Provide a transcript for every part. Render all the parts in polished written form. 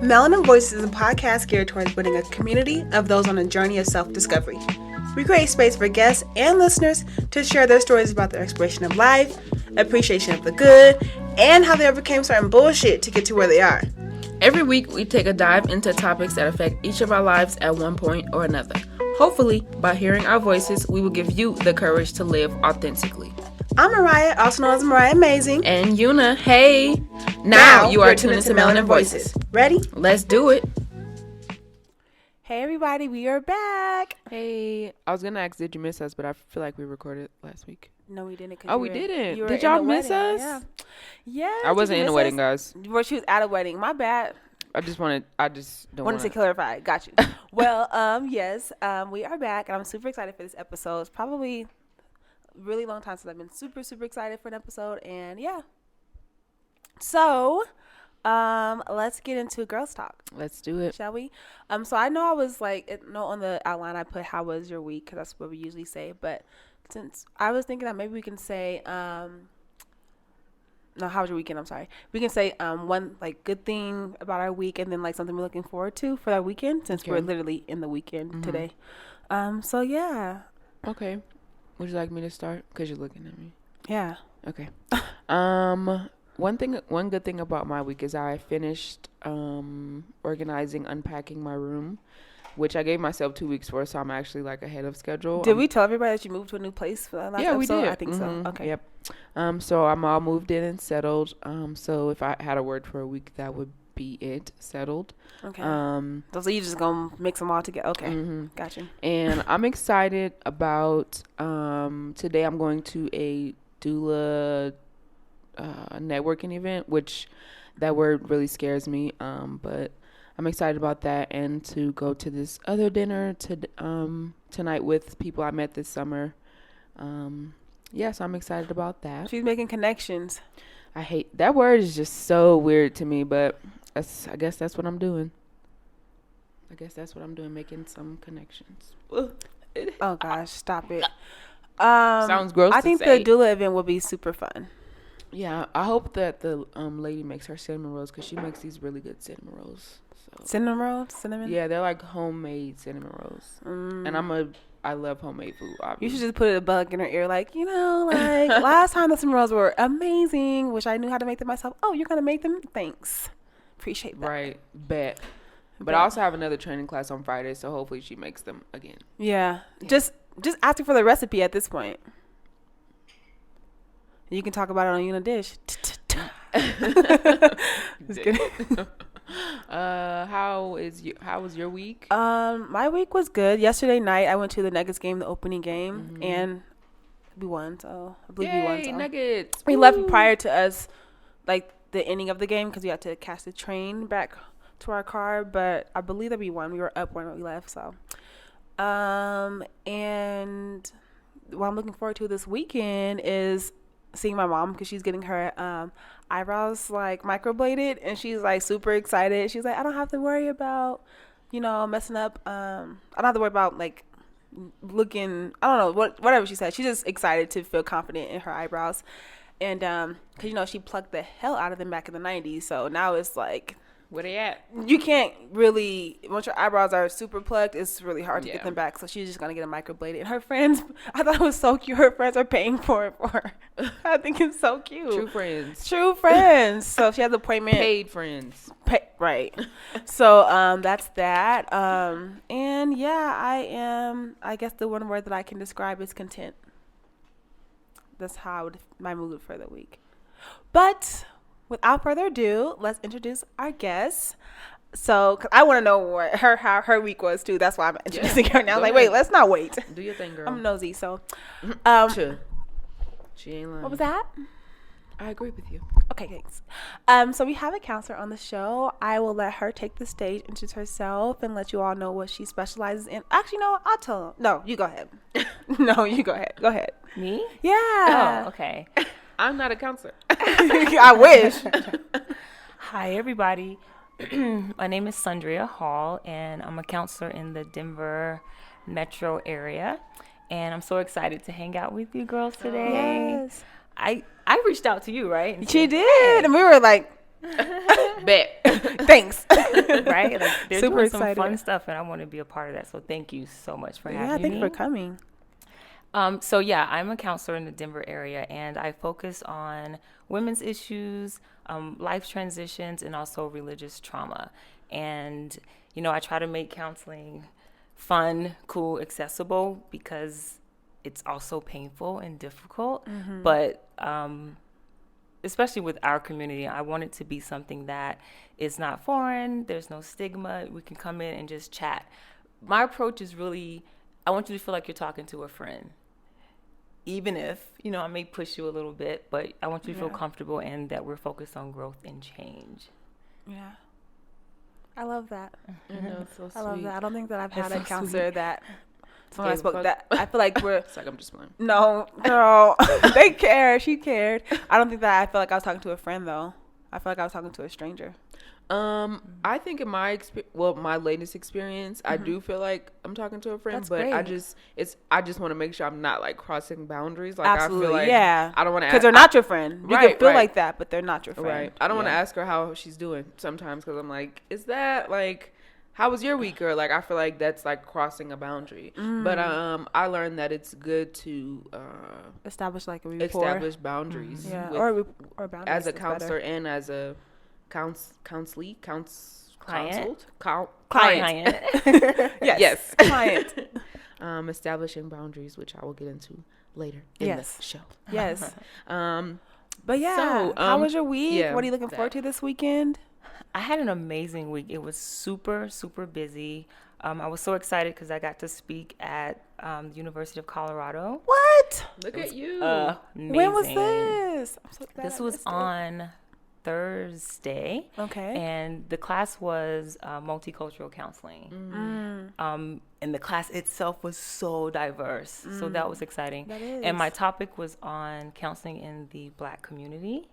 Melanin Voices is a podcast geared towards building a community of those on a journey of self-discovery. We create space for guests and listeners to share their stories about their exploration of life, appreciation of the good, and how they overcame certain bullshit to get to where they are. Every week, we take a dive into topics that affect each of our lives at one point or another. Hopefully, by hearing our voices, we will give you the courage to live authentically. I'm Mariah, also known as Mariah Amazing. And Una, hey! Now you are tuned into Melanin Voices. Ready? Let's do it. Hey everybody, we are back. Hey, I was going to ask, did you miss us? But I feel like we recorded last week. No, we didn't. Oh, we didn't. Did y'all miss us? Yeah. I wasn't in the wedding, guys. Well, she was at a wedding. My bad. I just don't want to clarify. Got you. Well, yes, we are back, and I'm super excited for this episode. It's probably a really long time since I've been super, super excited for an episode, and yeah. So, let's get into girls talk. Let's do it. Shall we? So I know I was on the outline I put, how was your week? Because that's what we usually say, but since I was thinking that maybe we can say, how was your weekend? I'm sorry. We can say one good thing about our week, and then something we're looking forward to for our weekend, since we're literally in the weekend today. So yeah. Okay. Would you like me to start? Because you're looking at me. Yeah. Okay. One good thing about my week is I finished organizing, unpacking my room, which I gave myself 2 weeks for, so I'm actually ahead of schedule. Did we tell everybody that you moved to a new place for that last episode? We did. I think so. Okay. Yep. So I'm all moved in and settled. So if I had a word for a week, that would be it. Settled. Okay. So you just gonna mix them all together? Okay. Gotcha. And I'm excited about today. I'm going to a doula networking event, which that word really scares me. But I'm excited about that, and to go to this other dinner tonight with people I met this summer. So I'm excited about that. She's making connections. I hate that word. Is just so weird to me, but I guess that's what I'm doing. Making some connections. Oh gosh, stop it. Sounds gross. I think the doula event will be super fun. Yeah, I hope that the lady makes her cinnamon rolls, because she makes these really good cinnamon rolls. So. Cinnamon rolls? Cinnamon? Yeah, they're homemade cinnamon rolls. And I love homemade food, obviously. You should just put a bug in her ear, last time the cinnamon rolls were amazing, which I knew how to make them myself. Oh, you're going to make them? Thanks. Appreciate that. Right. Bet. But I also have another training class on Friday, so hopefully she makes them again. Yeah. Just asking for the recipe at this point. You can talk about it on Unadish. Just kidding. How was your week? My week was good. Yesterday night I went to the Nuggets game, the opening game, and we won. So I believe we won. So. Nuggets! We left prior to us, the ending of the game, because we had to catch the train back to our car. But I believe that we won. We were up when we left. So, and what I'm looking forward to this weekend is seeing my mom, because she's getting her eyebrows microbladed, and she's super excited. She's I don't have to worry about messing up. I don't have to worry about looking, I don't know, whatever she said. She's just excited to feel confident in her eyebrows, and because she plucked the hell out of them back in the 90s, so now it's where they at? You can't really, once your eyebrows are super plucked, it's really hard to get them back. So she's just gonna get them microbladed. And her friends, I thought it was so cute. Her friends are paying for it for her. I think it's so cute. True friends. So she has an appointment. Paid friends. Right. So that's that. And yeah, I guess the one word that I can describe is content. That's how my mood for the week. But without further ado, let's introduce our guest. So, cause I want to know how her week was too. That's why I'm introducing her now. Wait, let's not wait. Do your thing, girl. I'm nosy. So, she ain't lying. What was that? I agree with you. Okay, thanks. So we have a counselor on the show. I will let her take the stage, introduce herself, and let you all know what she specializes in. Actually, no, I'll tell them. No, you go ahead. No, you go ahead. Go ahead. Me? Yeah. Oh, okay. I'm not a counselor. I wish. Hi, everybody. My name is Suandria Hall, and I'm a counselor in the Denver metro area. And I'm so excited to hang out with you girls today. Yes. I reached out to you, right? She did. And we were like, Bet. Thanks. Right? Like they're Super doing excited. some fun stuff, and I want to be a part of that. So thank you so much for having me. Thank you for coming. So yeah, I'm a counselor in the Denver area, and I focus on women's issues, life transitions, and also religious trauma. And I try to make counseling fun, cool, accessible because it's also painful and difficult. But especially with our community, I want it to be something that is not foreign. There's no stigma. We can come in and just chat. My approach is really, I want you to feel like you're talking to a friend. Even if, I may push you a little bit, but I want you to feel comfortable and that we're focused on growth and change. Yeah. I love that. It's so sweet. I love that. I don't think that I've had That's a so counselor sweet. that when I Gave a spoke fuck. that I feel like we're It's like I'm just playing. no, girl. They care. She cared. I don't think that I felt like I was talking to a friend though. I felt like I was talking to a stranger. I think in my my latest experience, I do feel like I'm talking to a friend, That's but great. I just want to make sure I'm not like crossing boundaries. Like Absolutely, I feel like yeah. I don't want to Because they're not your friend. You can Right, feel right. like that, but they're not your friend. right. I don't want to Yeah. ask her how she's doing sometimes because I'm like, is that like, how was your week? Or like, I feel like that's like crossing a boundary. But I learned that it's good to Establish like a rapport. establish boundaries. Yeah, with- or boundaries as a is counselor better. and as a Client. client. Yes. Yes. Client. Establishing boundaries, which I will get into later in Yes. the show. Yes. Um, But yeah, So, how was your week? yeah, What are you looking forward to this weekend? I had an amazing week. It was super, super busy. I was so excited because I got to speak at the University of Colorado. What? look at you. When was Amazing. this? I'm so glad This I was missed it. on Thursday, Okay. and the class was multicultural counseling. And the class itself was so diverse, so that was exciting. That is. And my topic was on counseling in the Black community,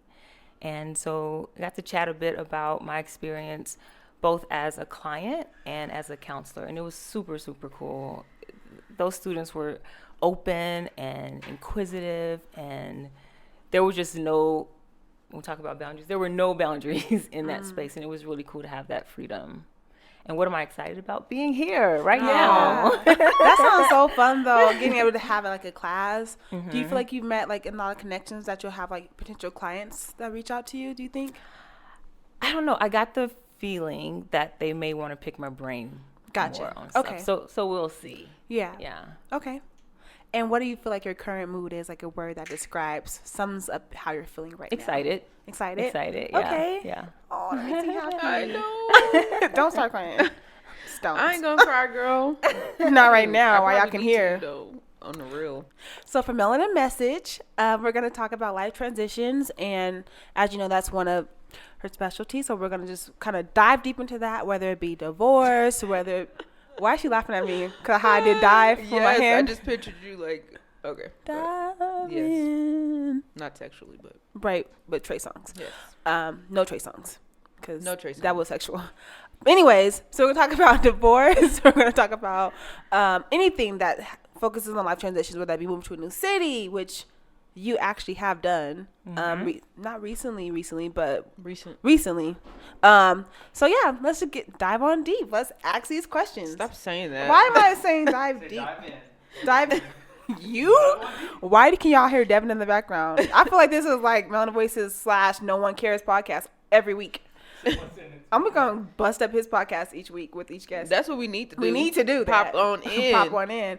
and so I got to chat a bit about my experience, both as a client and as a counselor, and it was super, super cool. Those students were open and inquisitive, and there was just no. We'll talk about boundaries. There were no boundaries in that space, and it was really cool to have that freedom. And what am I excited about? Being here right now. That sounds so fun though. Getting able to have like a class. Do you feel like you've met like a lot of connections that you'll have like potential clients that reach out to you? Do you think? I don't know. I got the feeling that they may want to pick my brain Gotcha. more on stuff. Okay. So we'll see. Yeah. Yeah. Okay. And what do you feel like your current mood is? Like a word that sums up how you're feeling right Excited. now. Excited. Excited. Yeah. Okay. Yeah. Oh, that makes me happy. I know. Don't start crying. Just don't. I ain't gonna cry, girl. Not right now. While y'all probably can need hear. to, though, on the real. So for Melanin Message, we're going to talk about life transitions. And as you know, that's one of her specialties. So we're going to just kind of dive deep into that, whether it be divorce, whether... Why is she laughing at me? Because how I did dive for my Yes, hand? I just pictured you like, okay. Diving. Not sexually, but Right, but Trey songs. yes. No Trey songs. Because No Trey that songs. was sexual. Anyways, so we're going to talk about divorce. We're going to talk about anything that focuses on life transitions, whether that be moving to a new city, which you actually have done. Not recently, but recently. So yeah, let's just dive on deep. Let's ask these questions. Stop saying that. Why am I saying dive deep? Dive you? Why can y'all hear Devin in the background? I feel like this is like Melanin Voices / No One Cares podcast every week. I'm gonna bust up his podcast each week with each guest. That's what we need to do. We need to do that. Pop on in. Pop one in.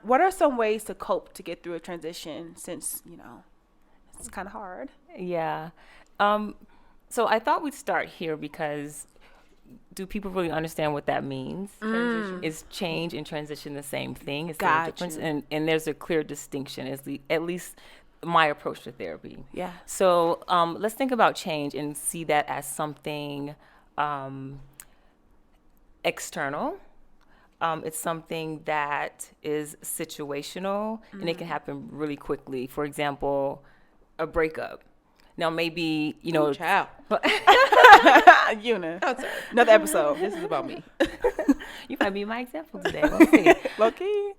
What are some ways to cope to get through a transition since, it's kind of hard? Yeah. So I thought we'd start here because do people really understand what that means? Transition. Is change and transition the same thing? Is Got there a difference? And there's a clear distinction, at least my approach to therapy. Yeah. So let's think about change and see that as something external. It's something that is situational, and it can happen really quickly. For example, a breakup. Now, maybe, Child. Yuna. I'm sorry. Another episode. This is about me. you might be my example today. We'll see. Low key.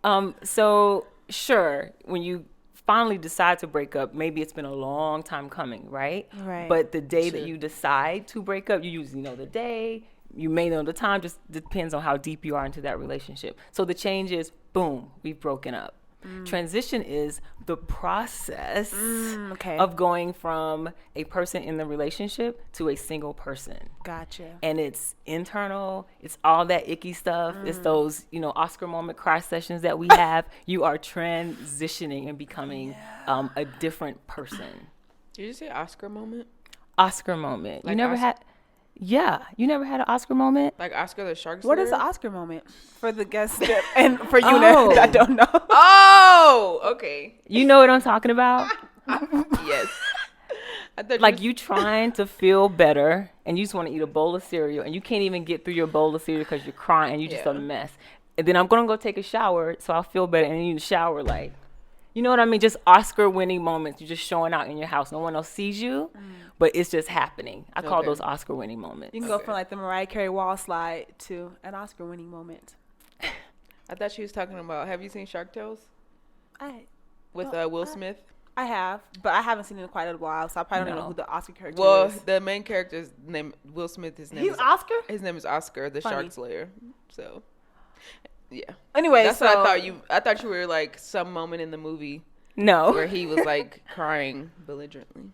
So sure, when you finally decide to break up, maybe it's been a long time coming, right? Right. But the day that you decide to break up, you usually know the day. You may know the time. Just depends on how deep you are into that relationship. So the change is, boom, we've broken up. Transition is the process of going from a person in the relationship to a single person. Gotcha. And it's internal. It's all that icky stuff. It's those, Oscar moment cry sessions that we have. You are transitioning and becoming a different person. Did you say Oscar moment? Oscar moment. Like you never had... Yeah, you never had an Oscar moment? Like Oscar the Shark What Slayer? is the Oscar moment for the guests and for you that don't know? Oh, okay. You know what I'm talking about? Yes. I thought Like you trying to feel better and you just want to eat a bowl of cereal and you can't even get through your bowl of cereal because you're crying and you're just a mess. And then I'm going to go take a shower so I'll feel better, and you shower like, you know what I mean? Just Oscar winning moments. You're just showing out in your house. No one else sees you, but it's just happening. I call those Oscar winning moments. You can go from like the Mariah Carey wall slide to an Oscar winning moment. I thought she was talking about, have you seen Shark Tales? With Well, Will Smith? I have, but I haven't seen it in quite a while, so I probably don't even know who the Oscar character Well, is. the main character's name, Will Smith, his name He's is Oscar? His name is Oscar, the Funny. Shark Slayer. So, yeah. Anyway, That's so what I thought you were like some moment in the movie No. where he was like crying belligerently.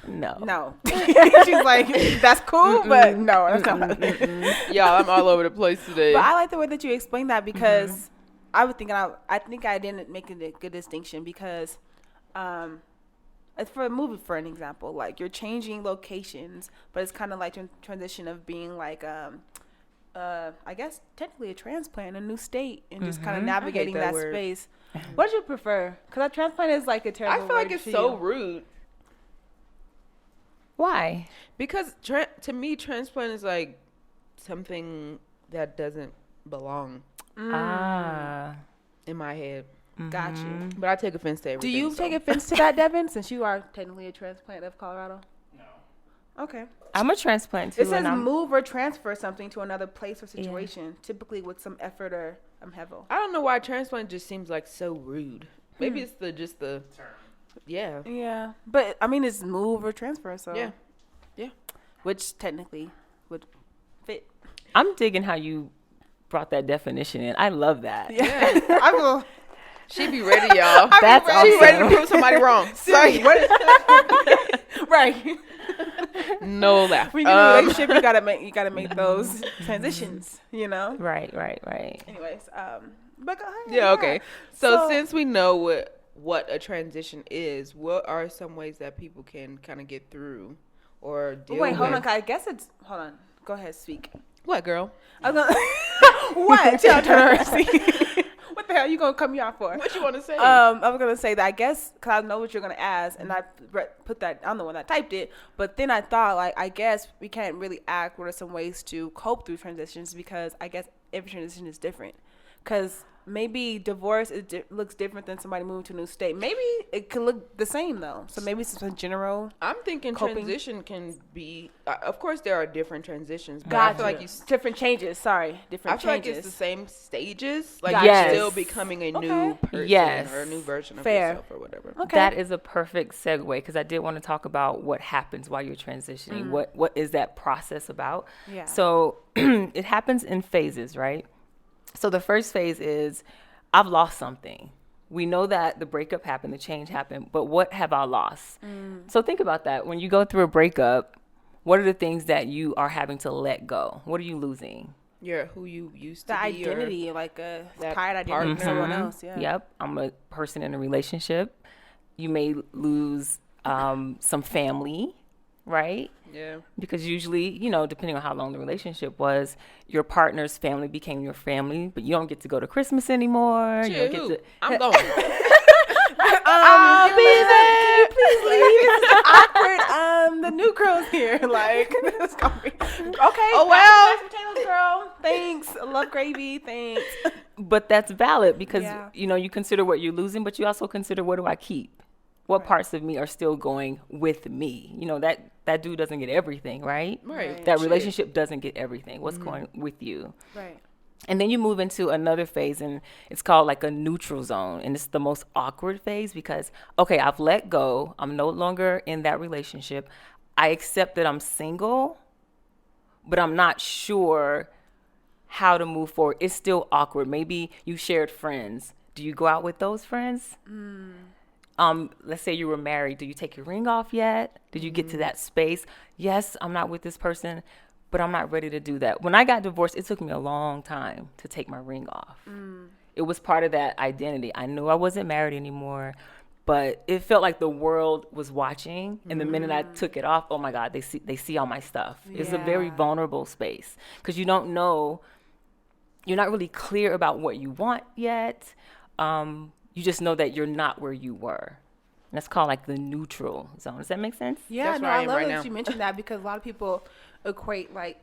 No. she's like, that's cool, but no, that's not. Y'all, I'm all over the place today. But I like the way that you explained that because I think I didn't make a good distinction because, it's for a movie, for an example, like you're changing locations, but it's kind of like transition of being like, I guess technically a transplant, a new state, and just kind of navigating that word. space. What do you prefer? Because a transplant is like a terrible I feel like word it's to so you. rude. Why? Because to me, transplant is like something that doesn't belong in my head. Got you. But I take offense to everything. Do you take offense to that, Devin, since you are technically a transplant of Colorado? No. Okay. I'm a transplant too. It says and move or transfer something to another place or situation, typically with some effort or hevel. I don't know why transplant just seems like so rude. Maybe it's just the term. Yeah. Yeah, but I mean it's move or transfer, so Yeah. which technically would fit. I'm digging how you brought that definition in. I love that. Yeah, I will. She be ready, y'all. That's She ready to awesome. prove somebody wrong. Sorry. Right. No laugh. When you get in a relationship, you gotta make those transitions. You know. Right. Anyways, but go ahead. Yeah. Okay. So since we know what a transition is, what are some ways that people can kind of get through or deal with? Wait, hold on. I guess it's. Hold on. Go ahead. Speak. What, girl? I was gonna. What? Tell her. What the hell you gonna cut me off for? What you want to say? I was gonna say that I guess because I know what you're gonna ask, and I put that. I'm the one that typed it, but then I thought like I guess we can't really ask what are some ways to cope through transitions because I guess every transition is different. Because maybe divorce looks different than somebody moving to a new state. Maybe it could look the same though. So maybe it's a general. I'm thinking coping. transition can be. Of course, there are different transitions, but Gotcha. I feel like different changes. Sorry, different I feel changes. like it's the same stages. Like Gotcha. you're still becoming a new person Yes. or a new version of Fair. yourself or whatever. Okay. That is a perfect segue because I did want to talk about what happens while you're transitioning. What is that process about? Yeah. So it happens in phases, right? So the first phase is I've lost something. We know that the breakup happened, the change happened, but what have I lost? So think about that. When you go through a breakup, what are the things that you are having to let go? What are you losing? You're who you used to the be. identity, like a that tired identity with someone else. Yeah. Yep. I'm a person in a relationship. You may lose some family, right? Yeah. Because usually, depending on how long the relationship was, your partner's family became your family, but you don't get to go to Christmas anymore. You don't get to. I'm going. I'll be there. Please leave. This is awkward. The new girl's here. Like, it's gonna be okay. Oh well. Mashed potatoes, girl. Thanks. I love gravy. Thanks. But that's valid because Yeah. you consider what you're losing, but you also consider what do I keep? What parts of me are still going with me? That dude doesn't get everything, right? Right. That relationship doesn't get everything. What's going with you? Right. And then you move into another phase, and it's called like a neutral zone. And it's the most awkward phase because, okay, I've let go. I'm no longer in that relationship. I accept that I'm single, but I'm not sure how to move forward. It's still awkward. Maybe you shared friends. Do you go out with those friends? Let's say you were married. Do you take your ring off yet? Did you get to that space? Yes, I'm not with this person, but I'm not ready to do that. When I got divorced, it took me a long time to take my ring off. It was part of that identity. I knew I wasn't married anymore, but it felt like the world was watching. And the minute I took it off, oh my God, they see all my stuff. It's a very vulnerable space because you don't know, you're not really clear about what you want yet. You just know that you're not where you were. And that's called like the neutral zone. Does that make sense? Yeah, That's no, where I I am love right that now. you mentioned that because a lot of people equate like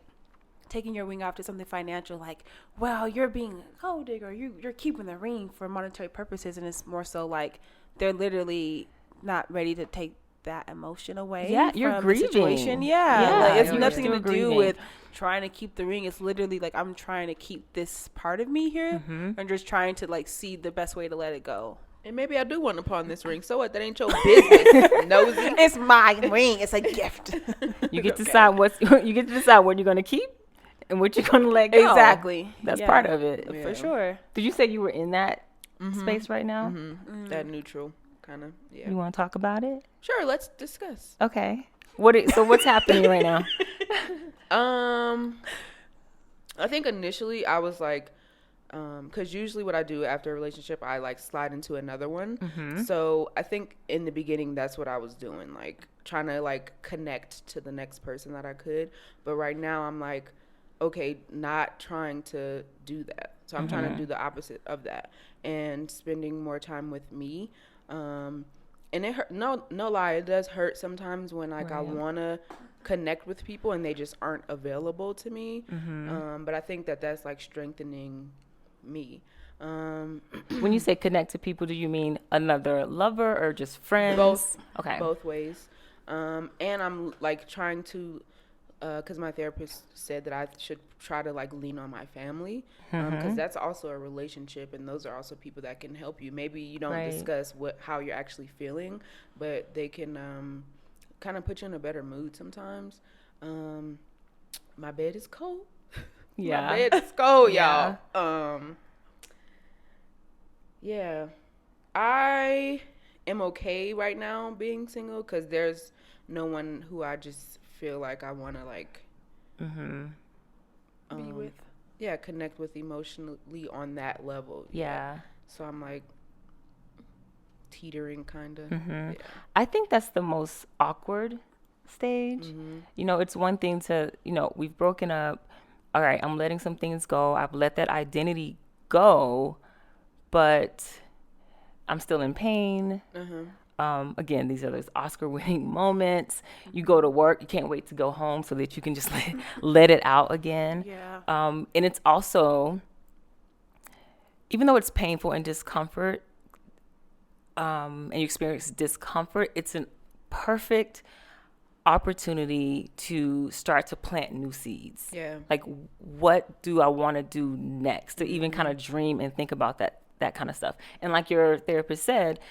taking your ring off to something financial, like, well, you're being a gold digger, you're keeping the ring for monetary purposes, and it's more so like they're literally not ready to take that emotion away. Yeah, you're from grieving. the situation. Yeah, Yeah, like, it's you're nothing still to do grieving. with trying to keep the ring. It's literally like I'm trying to keep this part of me here, and just trying to like see the best way to let it go. And maybe I do want to pawn this ring. So what? That ain't your business, nosy. It's my ring. It's a gift. You get to decide you get to decide what you're going to keep and what you're going to let go. Exactly. That's Yeah. part of it. Yeah. For sure. Did you say you were in that space right now? That neutral kind of, yeah. You want to talk about it? Sure, let's discuss. Okay. So what's happening right now? I think initially I was like, because usually what I do after a relationship, I like slide into another one. So I think in the beginning, that's what I was doing, like trying to like connect to the next person that I could. But right now I'm like, okay, not trying to do that. So I'm trying to do the opposite of that and spending more time with me. And it hurt. No lie, it does hurt sometimes when like I want to connect with people and they just aren't available to me. But I think that that's like strengthening me. When you say connect to people, do you mean another lover or just friends? Both. Okay. Both ways. And I'm like trying to, because my therapist said that I should try to like lean on my family, because that's also a relationship, and those are also people that can help you. Maybe you don't discuss how you're actually feeling, but they can kind of put you in a better mood sometimes. My bed is cold. Yeah. My bed is cold, Yeah. y'all. Yeah. I am okay right now being single because there's no one who I just feel like I want to like Be with. yeah, connect with emotionally on that level. Yeah. So I'm like teetering kind of. Yeah. I think that's the most awkward stage. You know, it's one thing to, we've broken up. All right, I'm letting some things go. I've let that identity go, but I'm still in pain. Again, these are those Oscar-winning moments. You go to work, you can't wait to go home so that you can just let it out again. Yeah. And it's also, even though it's painful and discomfort, and you experience discomfort, it's a perfect opportunity to start to plant new seeds. Yeah. Like, what do I want to do next? To even kind of dream and think about that kind of stuff. And like your therapist said,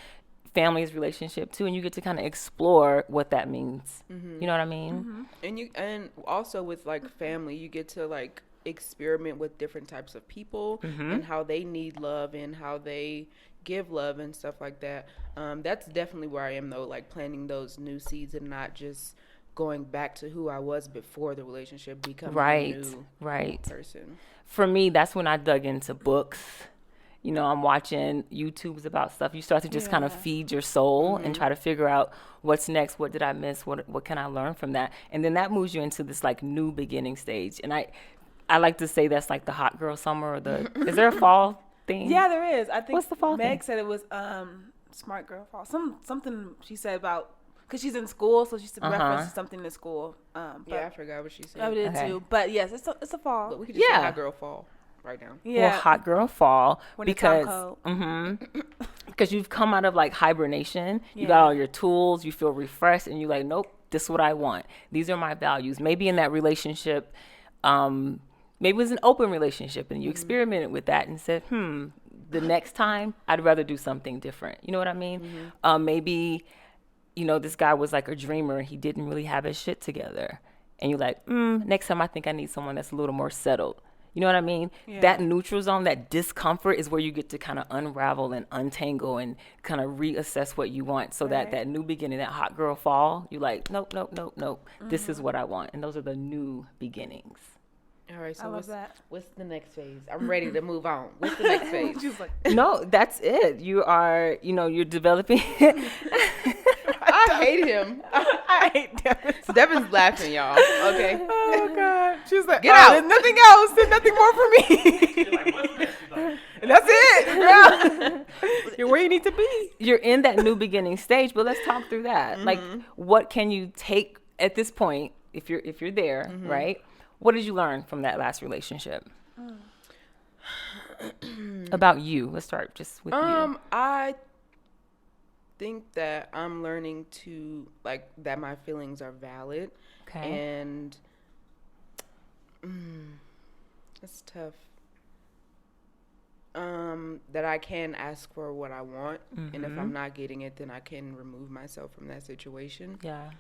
family is relationship too, and you get to kind of explore what that means. You know what I mean? And also with like family, you get to like experiment with different types of people and how they need love and how they give love and stuff like that. That's definitely where I am though, like planting those new seeds and not just going back to who I was before the relationship, becoming a new person. For me, that's when I dug into books. I'm watching YouTubes about stuff. You start to just kind of feed your soul and try to figure out what's next. What did I miss? What can I learn from that? And then that moves you into this like new beginning stage. And I like to say that's like the hot girl summer or is there a fall thing? Yeah, there is. I think What's the fall Meg thing? said it was smart girl fall. Something she said about because she's in school, so she referenced something in school. Yeah, I forgot what she said. I did too. But yes, it's a fall. But we could just say hot girl fall right now. Yeah, Well, hot girl fall when because because you've come out of like hibernation. You got all your tools. You feel refreshed, and you're like, nope, this is what I want. These are my values. Maybe in that relationship, maybe it was an open relationship and you experimented with that and said, the next time I'd rather do something different. You know what I mean? Maybe, this guy was like a dreamer. He didn't really have his shit together. And you're like, next time I think I need someone that's a little more settled. You know what I mean? Yeah. That neutral zone, that discomfort is where you get to kind of unravel and untangle and kind of reassess what you want. So that new beginning, that hot girl fall, you're like, nope. This is what I want. And those are the new beginnings. All right, so what's the next phase? I'm ready to move on. What's the next phase? No, that's it. You are, you're developing. I hate him. I hate Devin. Devin's laughing, y'all. Okay. Oh, God. She's like, get out. There's nothing else. There's nothing more for me. And that's it, girl. You're where you need to be. You're in that new beginning stage, but let's talk through that. Like, what can you take at this point, if you're there, right? What did you learn from that last relationship? About you. Let's start just with you. I think that I'm learning to, like, that my feelings are valid. Okay. And it's tough. That I can ask for what I want. And if I'm not getting it, then I can remove myself from that situation. Yeah.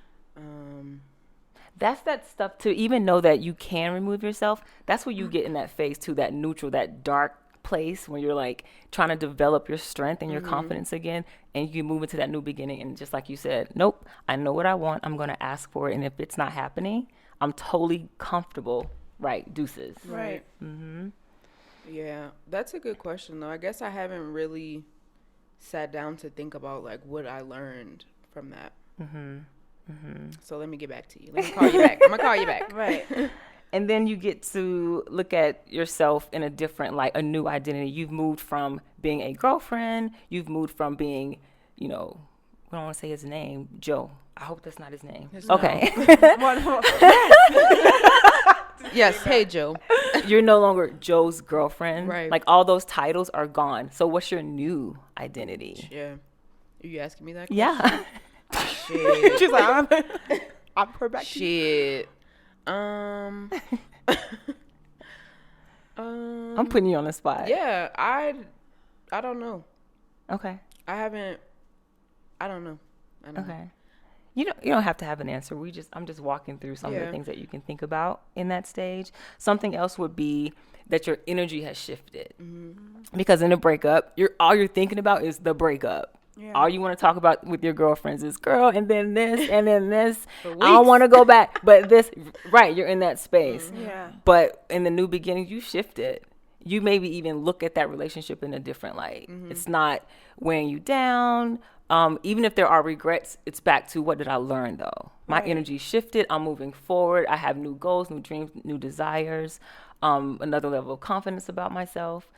That's that stuff to even know that you can remove yourself. That's where you get in that phase too, that neutral, that dark place when you're like trying to develop your strength and your confidence again, and you move into that new beginning. And just like you said, nope, I know what I want. I'm going to ask for it. And if it's not happening, I'm totally comfortable. Right. Deuces. Right. Yeah, that's a good question though. I guess I haven't really sat down to think about like what I learned from that. So let me get back to you. Let me call you back. I'm gonna call you back. Right. And then you get to look at yourself in a different light, a new identity. You've moved from being a girlfriend. You've moved from being, I don't want to say his name, Joe. I hope that's not his name. Okay. Yes. Hey, Joe. You're no longer Joe's girlfriend. Right. Like all those titles are gone. So what's your new identity? Yeah. Are you asking me that question? Yeah. Shit. She's like, I'm her back. Shit. I'm putting you on the spot. Yeah, I don't know. Okay. I don't know. Okay. You don't have to have an answer. I'm just walking through some of the things that you can think about in that stage. Something else would be that your energy has shifted. Because in a breakup, all you're thinking about is the breakup. Yeah. All you want to talk about with your girlfriends is girl, and then this, and then this. I don't want to go back, but this, right, you're in that space. Yeah. But in the new beginning, you shifted. You maybe even look at that relationship in a different light. It's not weighing you down. Even if there are regrets, it's back to what did I learn, though? My energy shifted. I'm moving forward. I have new goals, new dreams, new desires, another level of confidence about myself.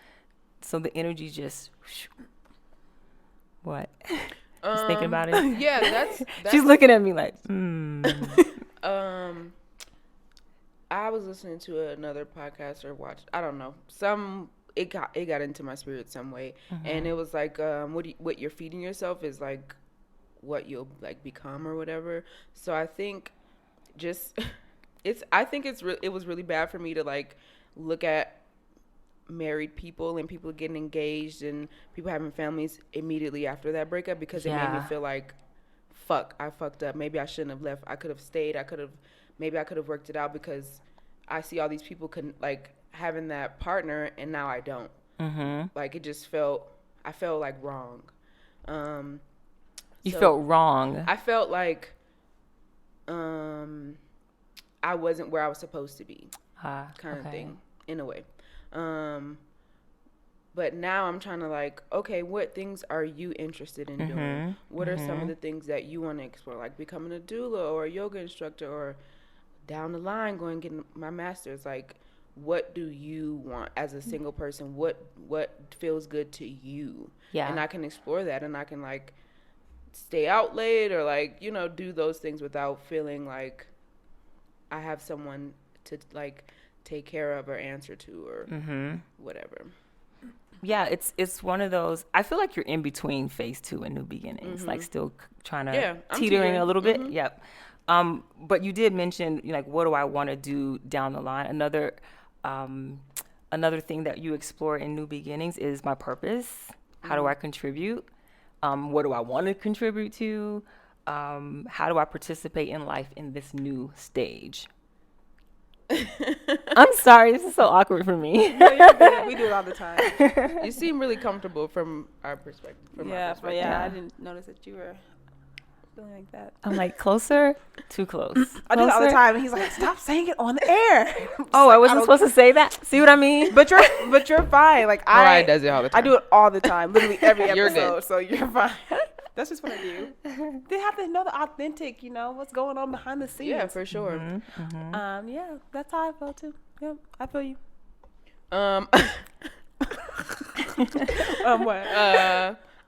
So the energy just... What? Just thinking about it. Yeah, that's She's looking at me like, I was listening to another podcast or watched, I don't know, it got into my spirit some way, and it was like, what you're feeding yourself is like what you'll like become or whatever. So I think it was really bad for me to like look at married people and people getting engaged and people having families immediately after that breakup, because it made me feel like, fuck, I fucked up. Maybe I shouldn't have left. I could have stayed. Maybe I could have worked it out, because I see all these people like having that partner and now I don't. Like I felt like wrong. You felt wrong. I felt like I wasn't where I was supposed to be, kind of thing, in a way. But now I'm trying to like, okay, what things are you interested in doing? What are some of the things that you want to explore, like becoming a doula or a yoga instructor, or down the line going getting my master's? Like, what do you want as a single person? What feels good to you? Yeah. And I can explore that, and I can like stay out late or like, do those things without feeling like I have someone to like take care of or answer to or whatever. Yeah, it's one of those. I feel like you're in between phase 2 and new beginnings, like still trying to teetering a little bit. Yep. But you did mention like, what do I want to do down the line? Another Another thing that you explore in New Beginnings is my purpose. How do I contribute? What do I want to contribute to? How do I participate in life in this new stage? I'm sorry, this is so awkward for me. No, you're good. We do it all the time. You seem really comfortable from our perspective. But yeah, I didn't notice that you were feeling like that. I'm like, closer, too close. I do it all the time, and he's like, "Stop saying it on the air." Oh, I wasn't supposed to say that. See what I mean? But you're fine. Like Mariah does it all the time. I do it all the time, literally every episode. You're good. So you're fine. That's just what I do. They have to know the authentic, what's going on behind the scenes. Yeah, for sure. Yeah, that's how I feel too. Yep, I feel you. What?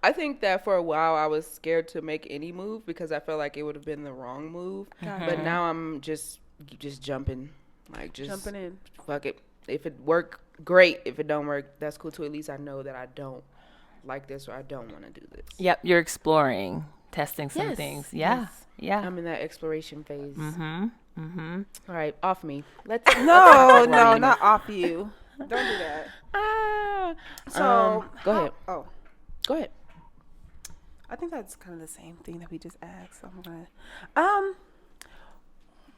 I think that for a while I was scared to make any move because I felt like it would have been the wrong move. But now I'm just jumping, jumping in. Fuck it. If it work, great. If it don't work, that's cool too. At least I know that I don't like this or I don't want to do this. Yep, you're exploring, testing some things. Yeah, yeah. I'm in that exploration phase. All right, off me. Let's No, not off you. Don't do that. So go ahead. Oh, go ahead. I think that's kind of the same thing that we just asked. So I'm gonna.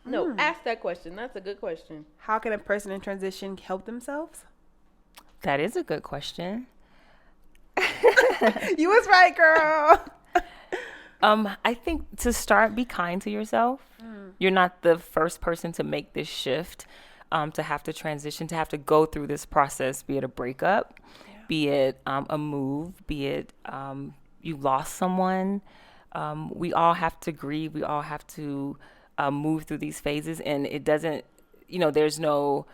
No, ask that question. That's a good question. How can a person in transition help themselves? That is a good question. You was right, girl. I think to start, be kind to yourself. You're not the first person to make this shift, to have to transition, to have to go through this process, be it a breakup, be it a move, be it you lost someone. We all have to grieve. We all have to move through these phases, and it doesn't, there's no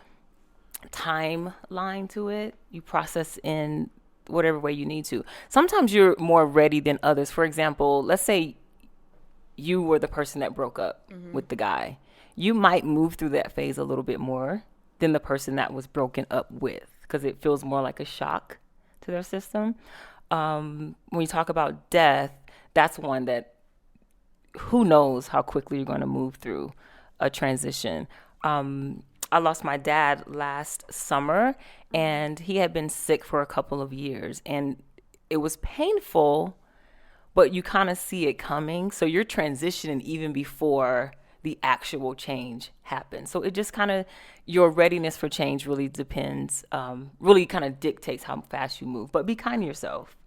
timeline to it. You process in whatever way you need to. Sometimes you're more ready than others. For example, let's say you were the person that broke up with the guy. You might move through that phase a little bit more than the person that was broken up with, because it feels more like a shock to their system. When you talk about death, that's one that who knows how quickly you're going to move through a transition. I lost my dad last summer, and he had been sick for a couple of years, and it was painful, but you kind of see it coming. So you're transitioning even before the actual change happens. So it just kind of, your readiness for change really depends, really kind of dictates how fast you move. But be kind to yourself.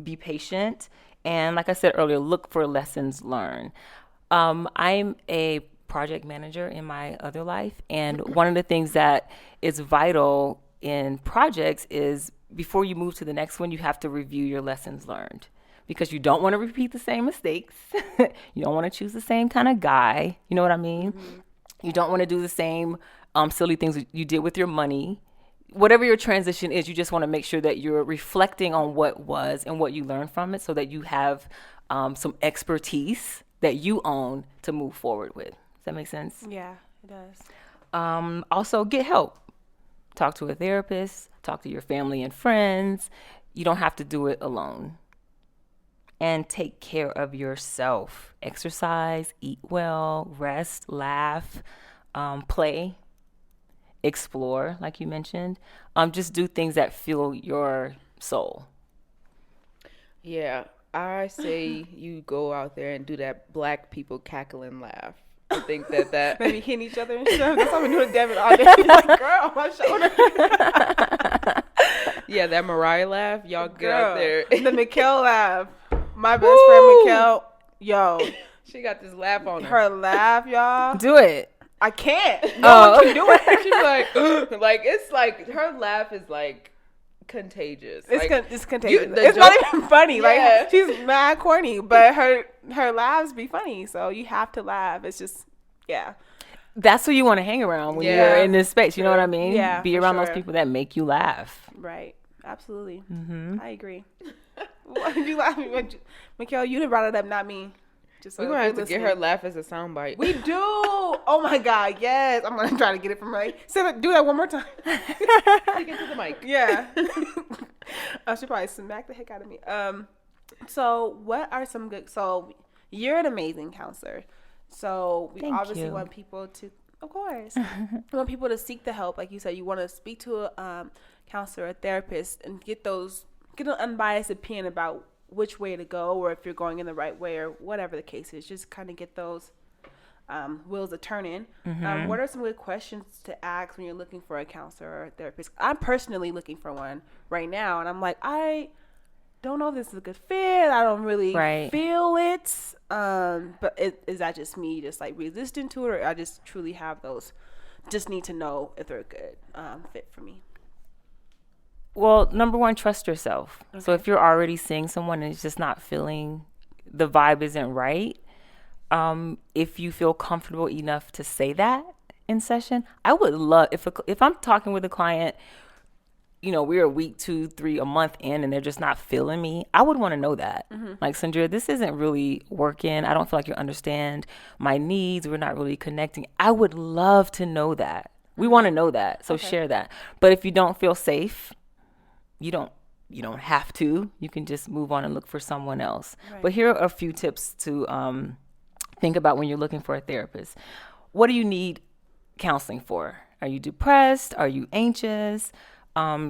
Be patient. And like I said earlier, look for lessons learned. I'm a project manager in my other life. And one of the things that is vital in projects is before you move to the next one, you have to review your lessons learned, because you don't want to repeat the same mistakes. You don't want to choose the same kind of guy. You know what I mean? You don't want to do the same silly things you did with your money. Whatever your transition is, you just want to make sure that you're reflecting on what was and what you learned from it, so that you have some expertise that you own to move forward with. Does that make sense? Yeah, it does. Also, get help. Talk to a therapist. Talk to your family and friends. You don't have to do it alone. And take care of yourself. Exercise, eat well, rest, laugh, play, explore, like you mentioned. Just do things that fuel your soul. Yeah, I say you go out there and do that black people cackling laugh. I think that maybe hitting each other and stuff. That's what I've been doing to Devin all day. He's like, girl, my shoulder. Yeah, that Mariah laugh. Y'all get out there. The Mikkel laugh. My best friend Mikkel, yo. She got this laugh on her. Her laugh, y'all. Do it. I can't. No one can do it. She's like, it's like, her laugh is like contagious. It's contagious. It's not even funny. Yeah. Like, she's mad corny, but her laughs be funny. So you have to laugh. It's just, yeah. That's who you want to hang around when you're in this space. You know what I mean? Yeah. Be around those people that make you laugh. Right. Absolutely. I agree. Why did you laugh? Mikkel, you done brought it up, not me. We're going to have to get her laugh as a soundbite. We do. Oh, my God. Yes. I'm going to try to get it from her. Do that one more time. Speak into the mic. Yeah. I should probably smack the heck out of me. So what are some good... So you're an amazing counselor. So we obviously want people to... Of course. I want people to seek the help. Like you said, you want to speak to a counselor, a therapist, and get an unbiased opinion about which way to go, or if you're going in the right way, or whatever the case is. Just kind of get those wheels a turning. What are some good questions to ask when you're looking for a counselor or a therapist? I'm personally looking for one right now, and I'm like, I don't know if this is a good fit. I don't really feel it. But is that just me just like resistant to it, or I just truly have those, just need to know if they're a good fit for me? Well, number one, trust yourself. Okay. So if you're already seeing someone and it's just not feeling, the vibe isn't right, if you feel comfortable enough to say that in session, I would love, if I'm talking with a client, you know, we're a week, 2, 3, a month in, and they're just not feeling me, I would want to know that. Like, Suandria, this isn't really working. I don't feel like you understand my needs. We're not really connecting. I would love to know that. We want to know that. So share that. But if you don't feel safe, you don't have to. You can just move on and look for someone else. Right. But here are a few tips to think about when you're looking for a therapist. What do you need counseling for? Are you depressed? Are you anxious?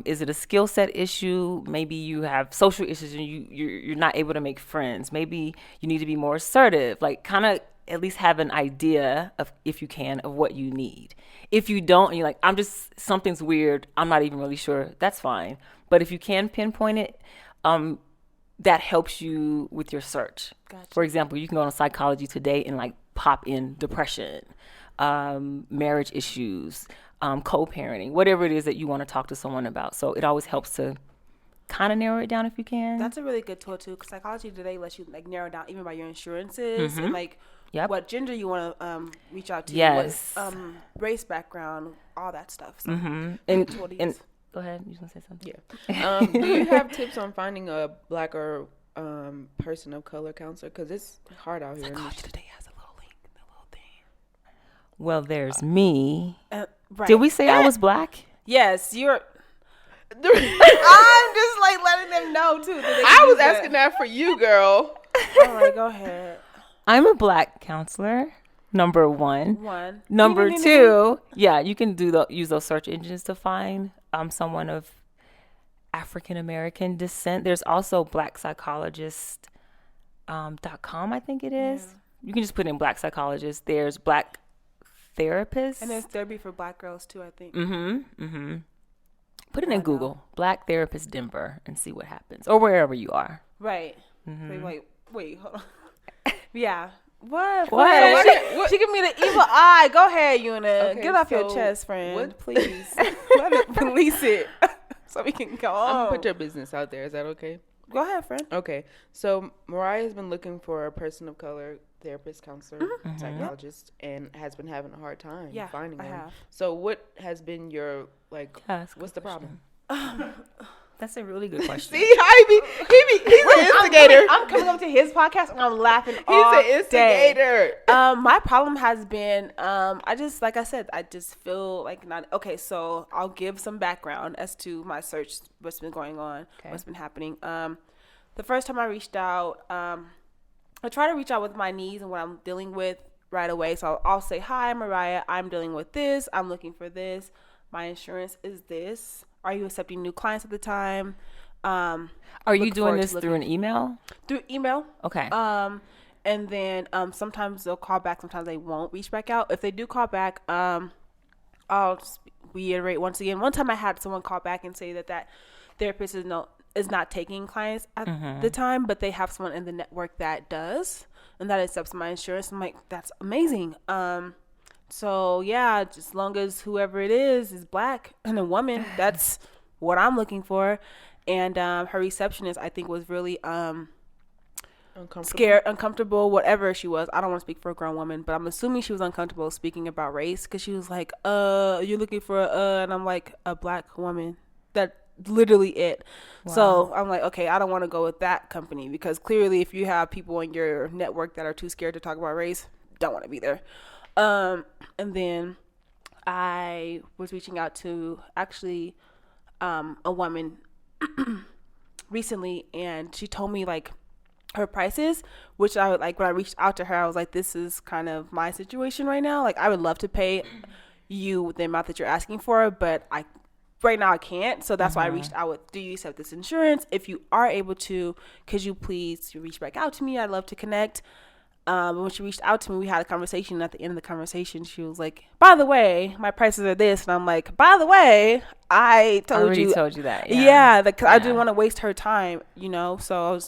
Is it a skill set issue? Maybe you have social issues and you're not able to make friends. Maybe you need to be more assertive. Like, kind of at least have an idea of, if you can, of what you need. If you don't, and you're like, something's weird, I'm not even really sure, that's fine. But if you can pinpoint it, that helps you with your search. Gotcha. For example, you can go on Psychology Today and like pop in depression, marriage issues, co-parenting, whatever it is that you want to talk to someone about. So it always helps to kind of narrow it down if you can. That's a really good tool too, because Psychology Today lets you like narrow down even by your insurances and like what gender you want to reach out to, what race, background, all that stuff. So and go ahead, you was gonna say something? Yeah. Do you have tips on finding a Black or person of color counselor? Because it's hard out here. Psychology Today has a little link, a little thing. Well, there's me. Right. Did we say I was Black? Yes, you're. I'm just like letting them know too. I was asking that for you, girl. All right, go ahead. I'm a Black counselor. Number one. Number two. Yeah, you can use those search engines to find someone of African American descent. There's also blackpsychologist.com, I think it is. Yeah. You can just put in Black psychologist. There's Black therapists. And there's therapy for Black girls too, I think. Put it in Google, Black Therapist Denver, and see what happens. Or wherever you are. Right. Wait, hold on. Yeah. What? She give me the evil eye. Go ahead, Una. Okay, get off your chest, friend. Please. Let me release it so we can go on. I'm going to put your business out there. Is that okay? Go ahead, friend. Okay. So Mariah has been looking for a person of color therapist, counselor, psychologist, and has been having a hard time finding one. Have. So what has been your, what's the problem? That's a really good question. See, he's an instigator. I'm coming up to his podcast and I'm laughing all day. He's an instigator. My problem has been, I just feel like not, okay, so I'll give some background as to my search, what's been going on, what's been happening. The first time I reached out, I try to reach out with my needs and what I'm dealing with right away. So I'll say, hi, Mariah, I'm dealing with this. I'm looking for this. My insurance is this. Are you accepting new clients at the time? Are you doing this through an email? Through email. Okay. And then sometimes they'll call back. Sometimes they won't reach back out. If they do call back, I'll just reiterate once again. One time I had someone call back and say that therapist is not taking clients at the time, but they have someone in the network that does, and that accepts my insurance. I'm like, that's amazing. So yeah, just as long as whoever it is Black and a woman, that's what I'm looking for. And her receptionist, I think, was really uncomfortable, whatever she was. I don't want to speak for a grown woman, but I'm assuming she was uncomfortable speaking about race, because she was like, you're looking for and I'm like, a Black woman. That's literally it. Wow. So I'm like, okay, I don't want to go with that company, because clearly if you have people in your network that are too scared to talk about race, don't want to be there. And then I was reaching out to actually a woman recently, and she told me, like, her prices, which I would like. When I reached out to her, I was like, this is kind of my situation right now. Like, I would love to pay you the amount that you're asking for, but right now I can't. So that's why I reached out with, do you accept this insurance? If you are able to, could you please reach back out to me? I'd love to connect. When she reached out to me, we had a conversation. And at the end of the conversation, she was like, by the way, my prices are this. And I'm like, by the way, I already told you that. Yeah. I didn't want to waste her time, so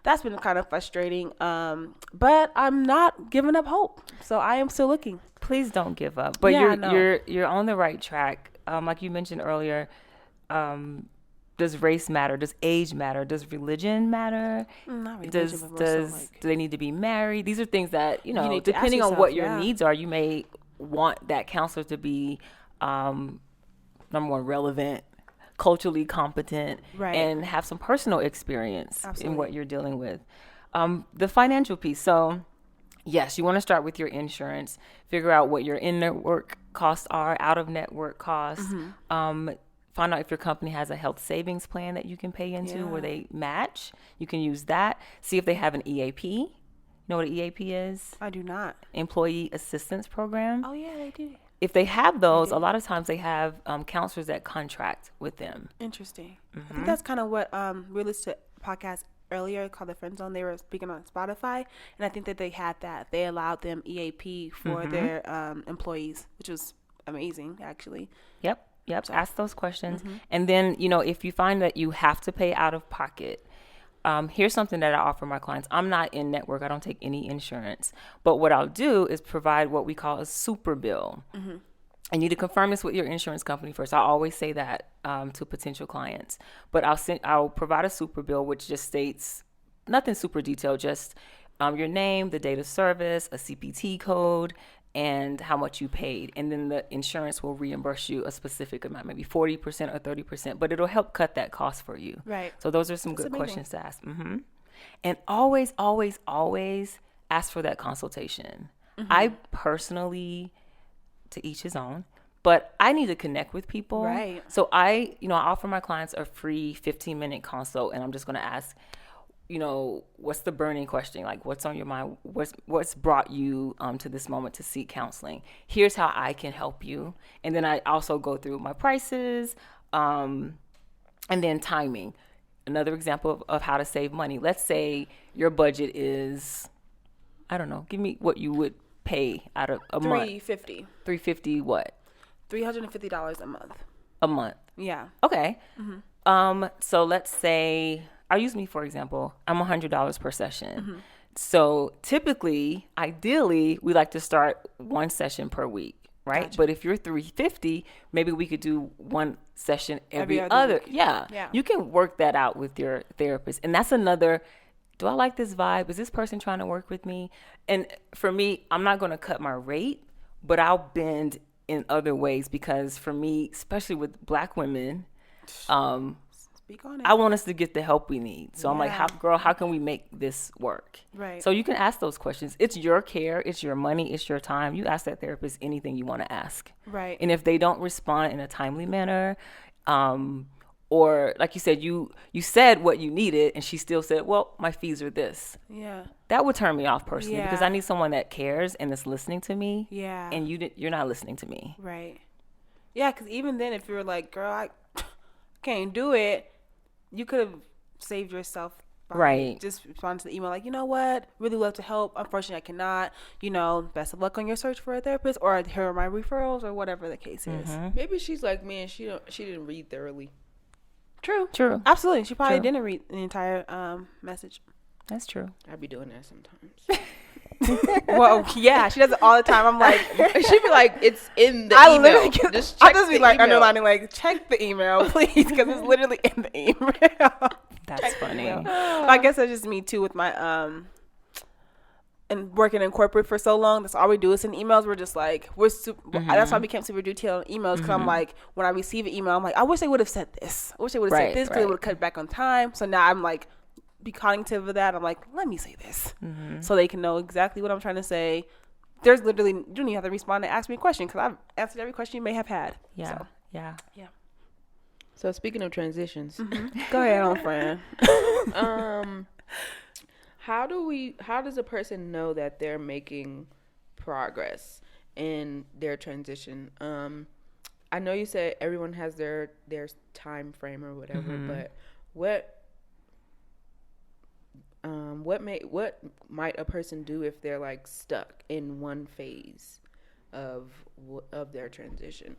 that's been kind of frustrating. But I'm not giving up hope. So I am still looking. Please don't give up. But you're on the right track. Like you mentioned earlier, does race matter? Does age matter? Does religion matter? Not religion, do they need to be married? These are things that, depending on what your needs are, you may want that counselor to be, number one, relevant, culturally competent, and have some personal experience in what you're dealing with. The financial piece. So, yes, you want to start with your insurance, figure out what your in-network costs are, out-of-network costs, find out if your company has a health savings plan that you can pay into where they match. You can use that. See if they have an EAP. You know what an EAP is? I do not. Employee Assistance Program. Oh, yeah, they do. If they have those, a lot of times they have counselors that contract with them. Interesting. I think that's kind of what Realistic Podcast earlier called the Friend Zone. They were speaking on Spotify, and I think that they had that. They allowed them EAP for their employees, which was amazing, actually. Yep. Ask those questions. And then, if you find that you have to pay out of pocket, here's something that I offer my clients. I'm not in network. I don't take any insurance. But what I'll do is provide what we call a super bill. I need to confirm this with your insurance company first. I always say that to potential clients. But I'll provide a super bill, which just states nothing super detailed, just your name, the date of service, a CPT code, and how much you paid. And then the insurance will reimburse you a specific amount, maybe 40% or 30%, but it'll help cut that cost for you. Right. So those are some good questions to ask. And always, always, always ask for that consultation. I personally, to each his own, but I need to connect with people. Right. So I offer my clients a free 15-minute consult, and I'm just going to ask, what's the burning question? Like, what's on your mind? What's brought you to this moment to seek counseling? Here's how I can help you. And then I also go through my prices, and then timing. Another example of how to save money. Let's say your budget is, I don't know, give me what you would pay out of a month. $350 what? $350 a month. A month. Yeah. Okay. So let's say, I'll use me for example. I'm $100 per session. So typically, ideally, we like to start one session per week, right? Gotcha. But if you're $350, maybe we could do one session every other. Yeah. You can work that out with your therapist. And that's another, do I like this vibe? Is this person trying to work with me? And for me, I'm not going to cut my rate, but I'll bend in other ways, because for me, especially with Black women, Speak on it. I want us to get the help we need. So I'm like, how can we make this work? Right. So you can ask those questions. It's your care. It's your money. It's your time. You ask that therapist anything you want to ask. Right. And if they don't respond in a timely manner, or like you said, you said what you needed and she still said, well, my fees are this. Yeah. That would turn me off personally, because I need someone that cares and is listening to me. Yeah. And you're not listening to me. Right. Yeah, because even then, if you're like, girl, I can't do it, you could have saved yourself by just responding to the email like, you know what, really love to help. Unfortunately, I cannot. Best of luck on your search for a therapist, or here are my referrals, or whatever the case is. Maybe she's like me and she didn't read thoroughly. True. Absolutely. She probably didn't read the entire message. That's true. I be doing that sometimes. Well, yeah, she does it all the time. I'm like, she'd be like, it's in the email. I'll just be like underlining, like, check the email, please, because it's literally in the email. That's funny. I guess that's just me too with my and working in corporate for so long. That's all we do is send emails. We're just like, that's why I became super detailed on emails, because I'm like, when I receive an email, I'm like, I wish they would have said this. I wish they would have said this, because it would have cut back on time. So now I'm like, be cognitive of that. I'm like, let me say this, so they can know exactly what I'm trying to say. There's literally, you don't even have to respond and ask me a question, because I've answered every question you may have had. Yeah. So speaking of transitions, go ahead, old friend. how does a person know that they're making progress in their transition? I know you said everyone has their time frame or whatever, but what might a person do if they're like stuck in one phase of their transition?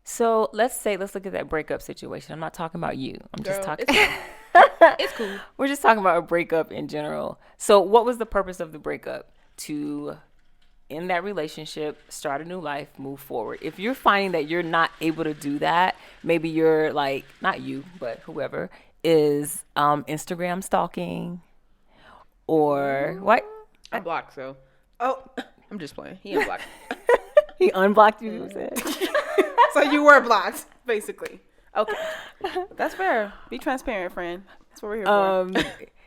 So let's look at that breakup situation. I'm not talking about you. I'm just talking. It's cool. We're just talking about a breakup in general. So what was the purpose of the breakup? To end that relationship, start a new life, move forward. If you're finding that you're not able to do that, maybe you're like, not you, but whoever is Instagram stalking or what? I'm blocked, so. Oh, I'm just playing. He unblocked. He unblocked you, you said. so you were blocked, basically. Okay. That's fair. Be transparent, friend. That's what we're here for.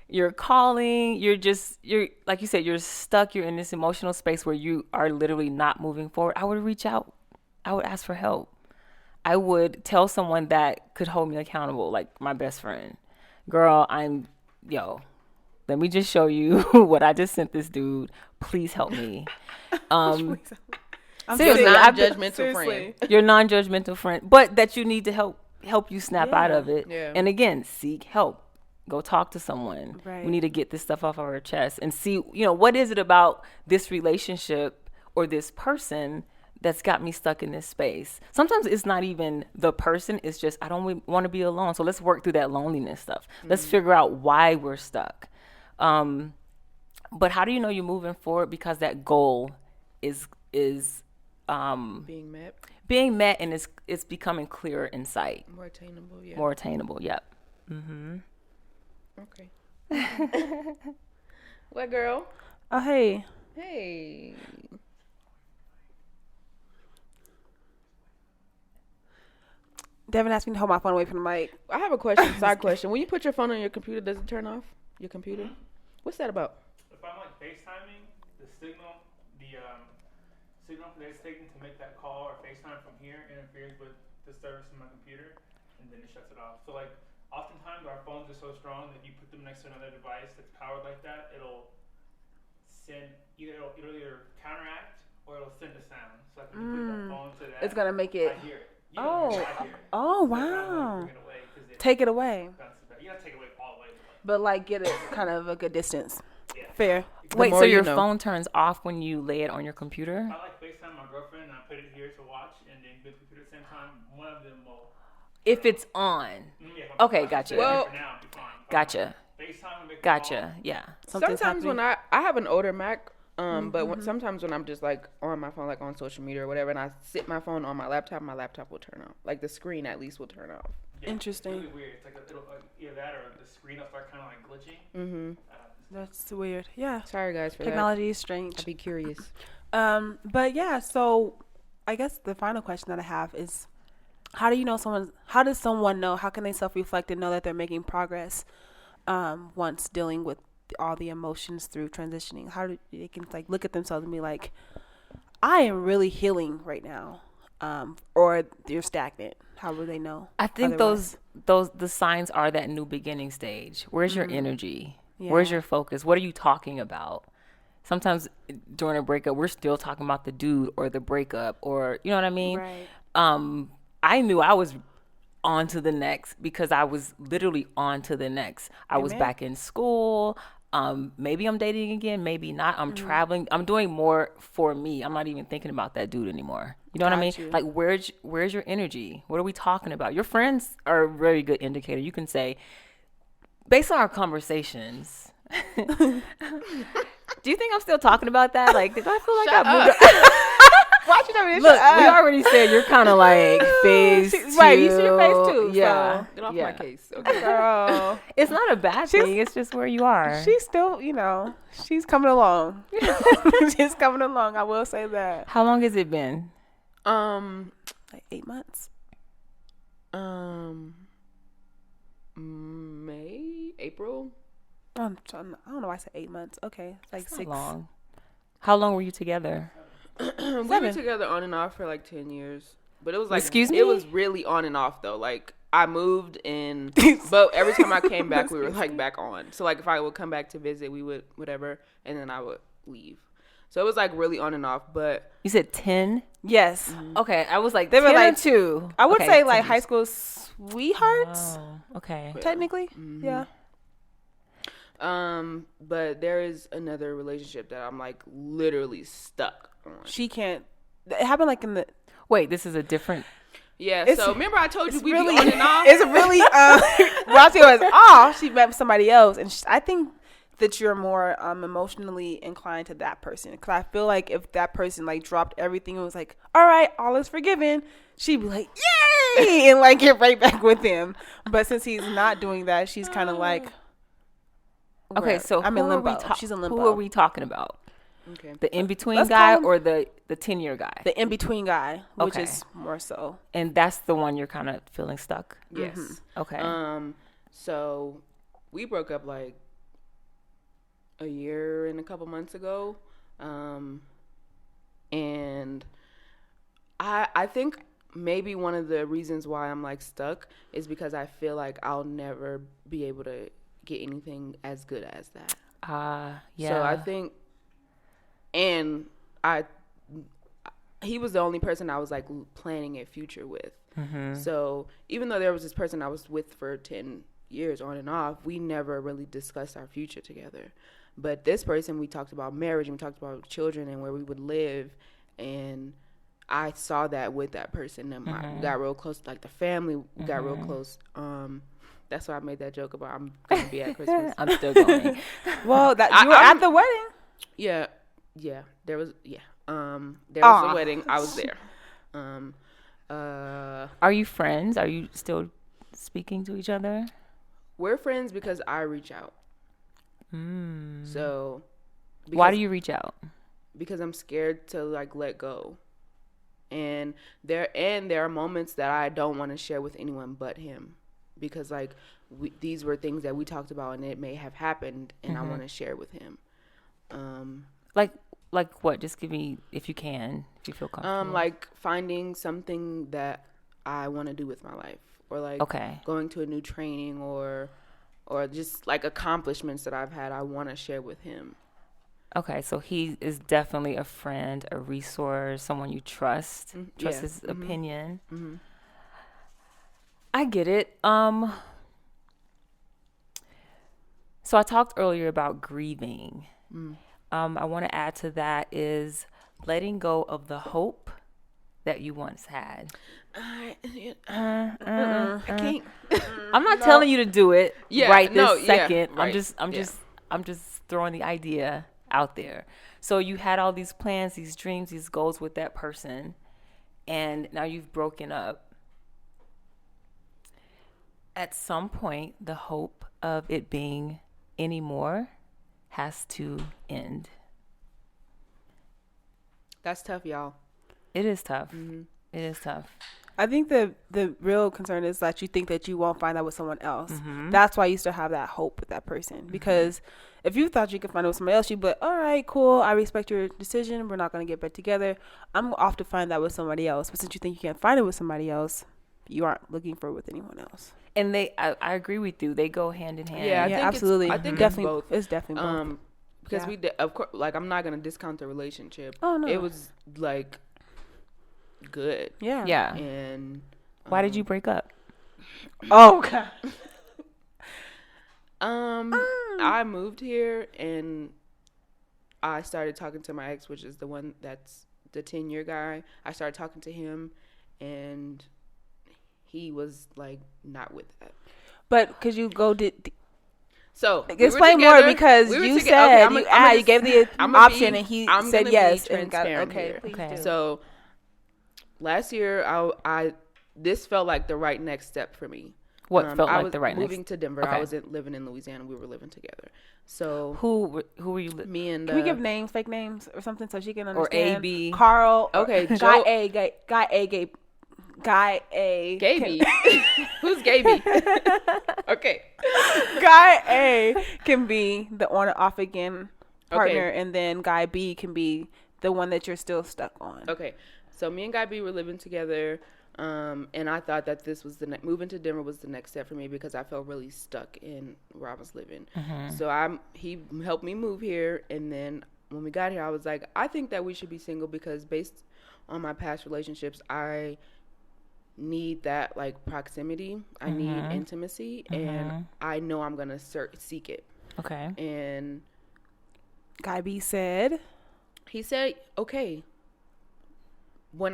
You're calling, you're like you said, you're stuck, you're in this emotional space where you are literally not moving forward. I would reach out. I would ask for help. I would tell someone that could hold me accountable, like my best friend. Girl, let me just show you what I just sent this dude. Please help me. Seriously, non-judgmental friend. Your non-judgmental friend, but that you need to help you snap out of it. Yeah. And again, seek help. Go talk to someone. Right. We need to get this stuff off our chest and see, what is it about this relationship or this person that's got me stuck in this space. Sometimes it's not even the person. It's just, I don't want to be alone. So let's work through that loneliness stuff. Let's figure out why we're stuck. But how do you know you're moving forward? Because that goal is being met, and it's becoming clearer in sight. More attainable, yeah. More attainable, yep. Mm-hmm. Okay. What girl? Oh, hey. Hey. Devin asked me to hold my phone away from the mic. I have a question, side question. When you put your phone on your computer, does it turn off your computer? What's that about? If I'm like FaceTiming, the signal that it's taking to make that call or FaceTime from here interferes with the service in my computer, and then it shuts it off. So like, oftentimes our phones are so strong that if you put them next to another device that's powered like that, it'll either counteract or it'll send a sound. So like when you put that phone to that, It's going to make it. I hear it. Oh, So wow. bring it away 'cause Take it away. you gotta take it away all the way. But like get it kind of a good distance. Yeah. Fair. Wait, so your phone turns off when you lay it on your computer? I like FaceTime my girlfriend and I put it here to watch and then do the computer at the same time. One of them will. If it's on. Yeah, Okay, gotcha. Well, now, be fine. Gotcha. FaceTime and make a Gotcha. Yeah. Sometimes when I have an older Mac, but sometimes when I'm just like on my phone, like on social media or whatever, and I sit my phone on my laptop will turn off. Like the screen at least will turn off. Yeah, Interesting. It's really weird. It's like either that or the screen will start kind of like glitching. Mm-hmm. That's weird. Yeah. Sorry guys for Technology is strange. that. I'd be curious. But yeah, so I guess the final question that I have is how does someone know, how can they self-reflect and know that they're making progress once dealing with all the emotions through transitioning? How do they can like look at themselves and be like, I am really healing right now, or you're stagnant? How will they know? I think the signs are that new beginning stage. Where's your energy? Yeah. Where's your focus? What are you talking about? Sometimes during a breakup, we're still talking about the dude or the breakup, or you know what I mean? Right. I knew I was on to the next because I was literally on to the next. I was back in school. Maybe I'm dating again, maybe not. I'm traveling. I'm doing more for me. I'm not even thinking about that dude anymore. You know what I mean? Like, where's your energy? What are we talking about? Your friends are a very good indicator. You can say, based on our conversations, do you think I'm still talking about that? Like, did I feel like I moved? Why you tell me to Look, shut up? we already said you're kind of like phase two. Right, you see your face too. Yeah. So. Get off my case. Okay. Girl. It's not a bad thing. It's just where you are. She's still, she's coming along. She's coming along. I will say that. How long has it been? Like 8 months. May, April. I don't know why I said 8 months. Okay. Like That's 6. not long. How long were you together? We were together on and off for like 10 years. But it was like, Excuse me? It was really on and off though. Like I moved and, but every time I came back, we were like back on. So like if I would come back to visit, we would whatever, and then I would leave. So it was like really on and off. But You said 10? Yes. Okay, I was like, They were 10 like or 2. I would Okay, say like 10. high school sweethearts, Oh, okay. technically. Yeah. But there is another relationship that I'm like literally stuck on. She can't. It happened like in the. Wait, this is a different. Yeah, It's- so remember I told you we really, be on and off? It's really. Roxy was off. She met somebody else, and I think that you're more emotionally inclined to that person. Because I feel like if that person like dropped everything and was like, "All right, all is forgiven," she'd be like, "Yay!" and like get right back with him. But since he's not doing that, she's kind of like. Okay, where- so I'm in who are we limbo. She's in limbo. Who are we talking about? Okay. The in-between Let's guy call him- or the 10-year guy? The in between guy, which Okay. is more so. And that's the one you're kind of feeling stuck? Yes. Okay. So we broke up like a year and a couple months ago. And I think maybe one of the reasons why I'm like stuck is because I feel like I'll never be able to get anything as good as that. Yeah. So I think, and he was the only person I was like planning a future with. So even though there was this person I was with for 10 years on and off, we never really discussed our future together. But this person, we talked about marriage and we talked about children and where we would live. And I saw that with that person. And we got real close, like the family, we got real close. That's why I made that joke about I'm going to be at Christmas. I'm still going. Well, you were at the wedding. Yeah, there was a wedding. I was there. Are you friends? Are you still speaking to each other? We're friends because I reach out. So, Why do you reach out? Because I'm scared to like let go. And there are moments that I don't want to share with anyone but him, because like these were things that we talked about and it may have happened, and I want to share with him. Like what? Just give me, if you can, if you feel comfortable. Like finding something that I want to do with my life, or like going to a new training, or just like accomplishments that I've had. I want to share with him. Okay, so he is definitely a friend, a resource, someone you trust. Trust his opinion. I get it. So I talked earlier about grieving. I want to add to that is letting go of the hope that you once had. I can't. I'm not telling you to do it right this second. Right. I'm just throwing the idea out there. So you had all these plans, these dreams, these goals with that person, and now you've broken up. At some point, the hope of it being any more has to end. That's tough, y'all. It is tough. It is tough. I think the real concern is that you think that you won't find that with someone else. That's why you still have that hope with that person. Because if you thought you could find it with somebody else, you'd be like, all right, cool. I respect your decision. We're not going to get back together. I'm off to find that with somebody else. But since you think you can't find it with somebody else, you aren't looking for it with anyone else. And I agree with you. They go hand in hand. Yeah, I think absolutely. I think definitely, it's both. it's definitely both. Because of course, like I'm not gonna discount the relationship. Oh no, it was like good. Yeah. And why did you break up? Oh God. I moved here and I started talking to my ex, which is the one that's the 10-year guy. I started talking to him, and he was like not with that. But could you go so explain more, because you said you gave the option and he said yes and got okay. Okay. So last year, I this felt like the right next step for me. What felt I like was the right moving next? to Denver. Okay. I wasn't living in Louisiana. We were living together. So Who were you? me and Can we give names, fake names, or something so she can Or understand? A-B. Carl. Okay, Guy Joe- A. Guy A. Gaby. Who's Gaby? Okay. Guy A can be the on and off again partner, Okay. and then Guy B can be the one that you're still stuck on. Okay. So me and Guy B were living together. And I thought that this was moving to Denver was the next step for me because I felt really stuck in where I was living. So he helped me move here, and then when we got here, I was like, I think that we should be single because based on my past relationships, I need that like proximity. I need intimacy, and I know I'm gonna seek it. Okay. And Guy B said, he said, okay. When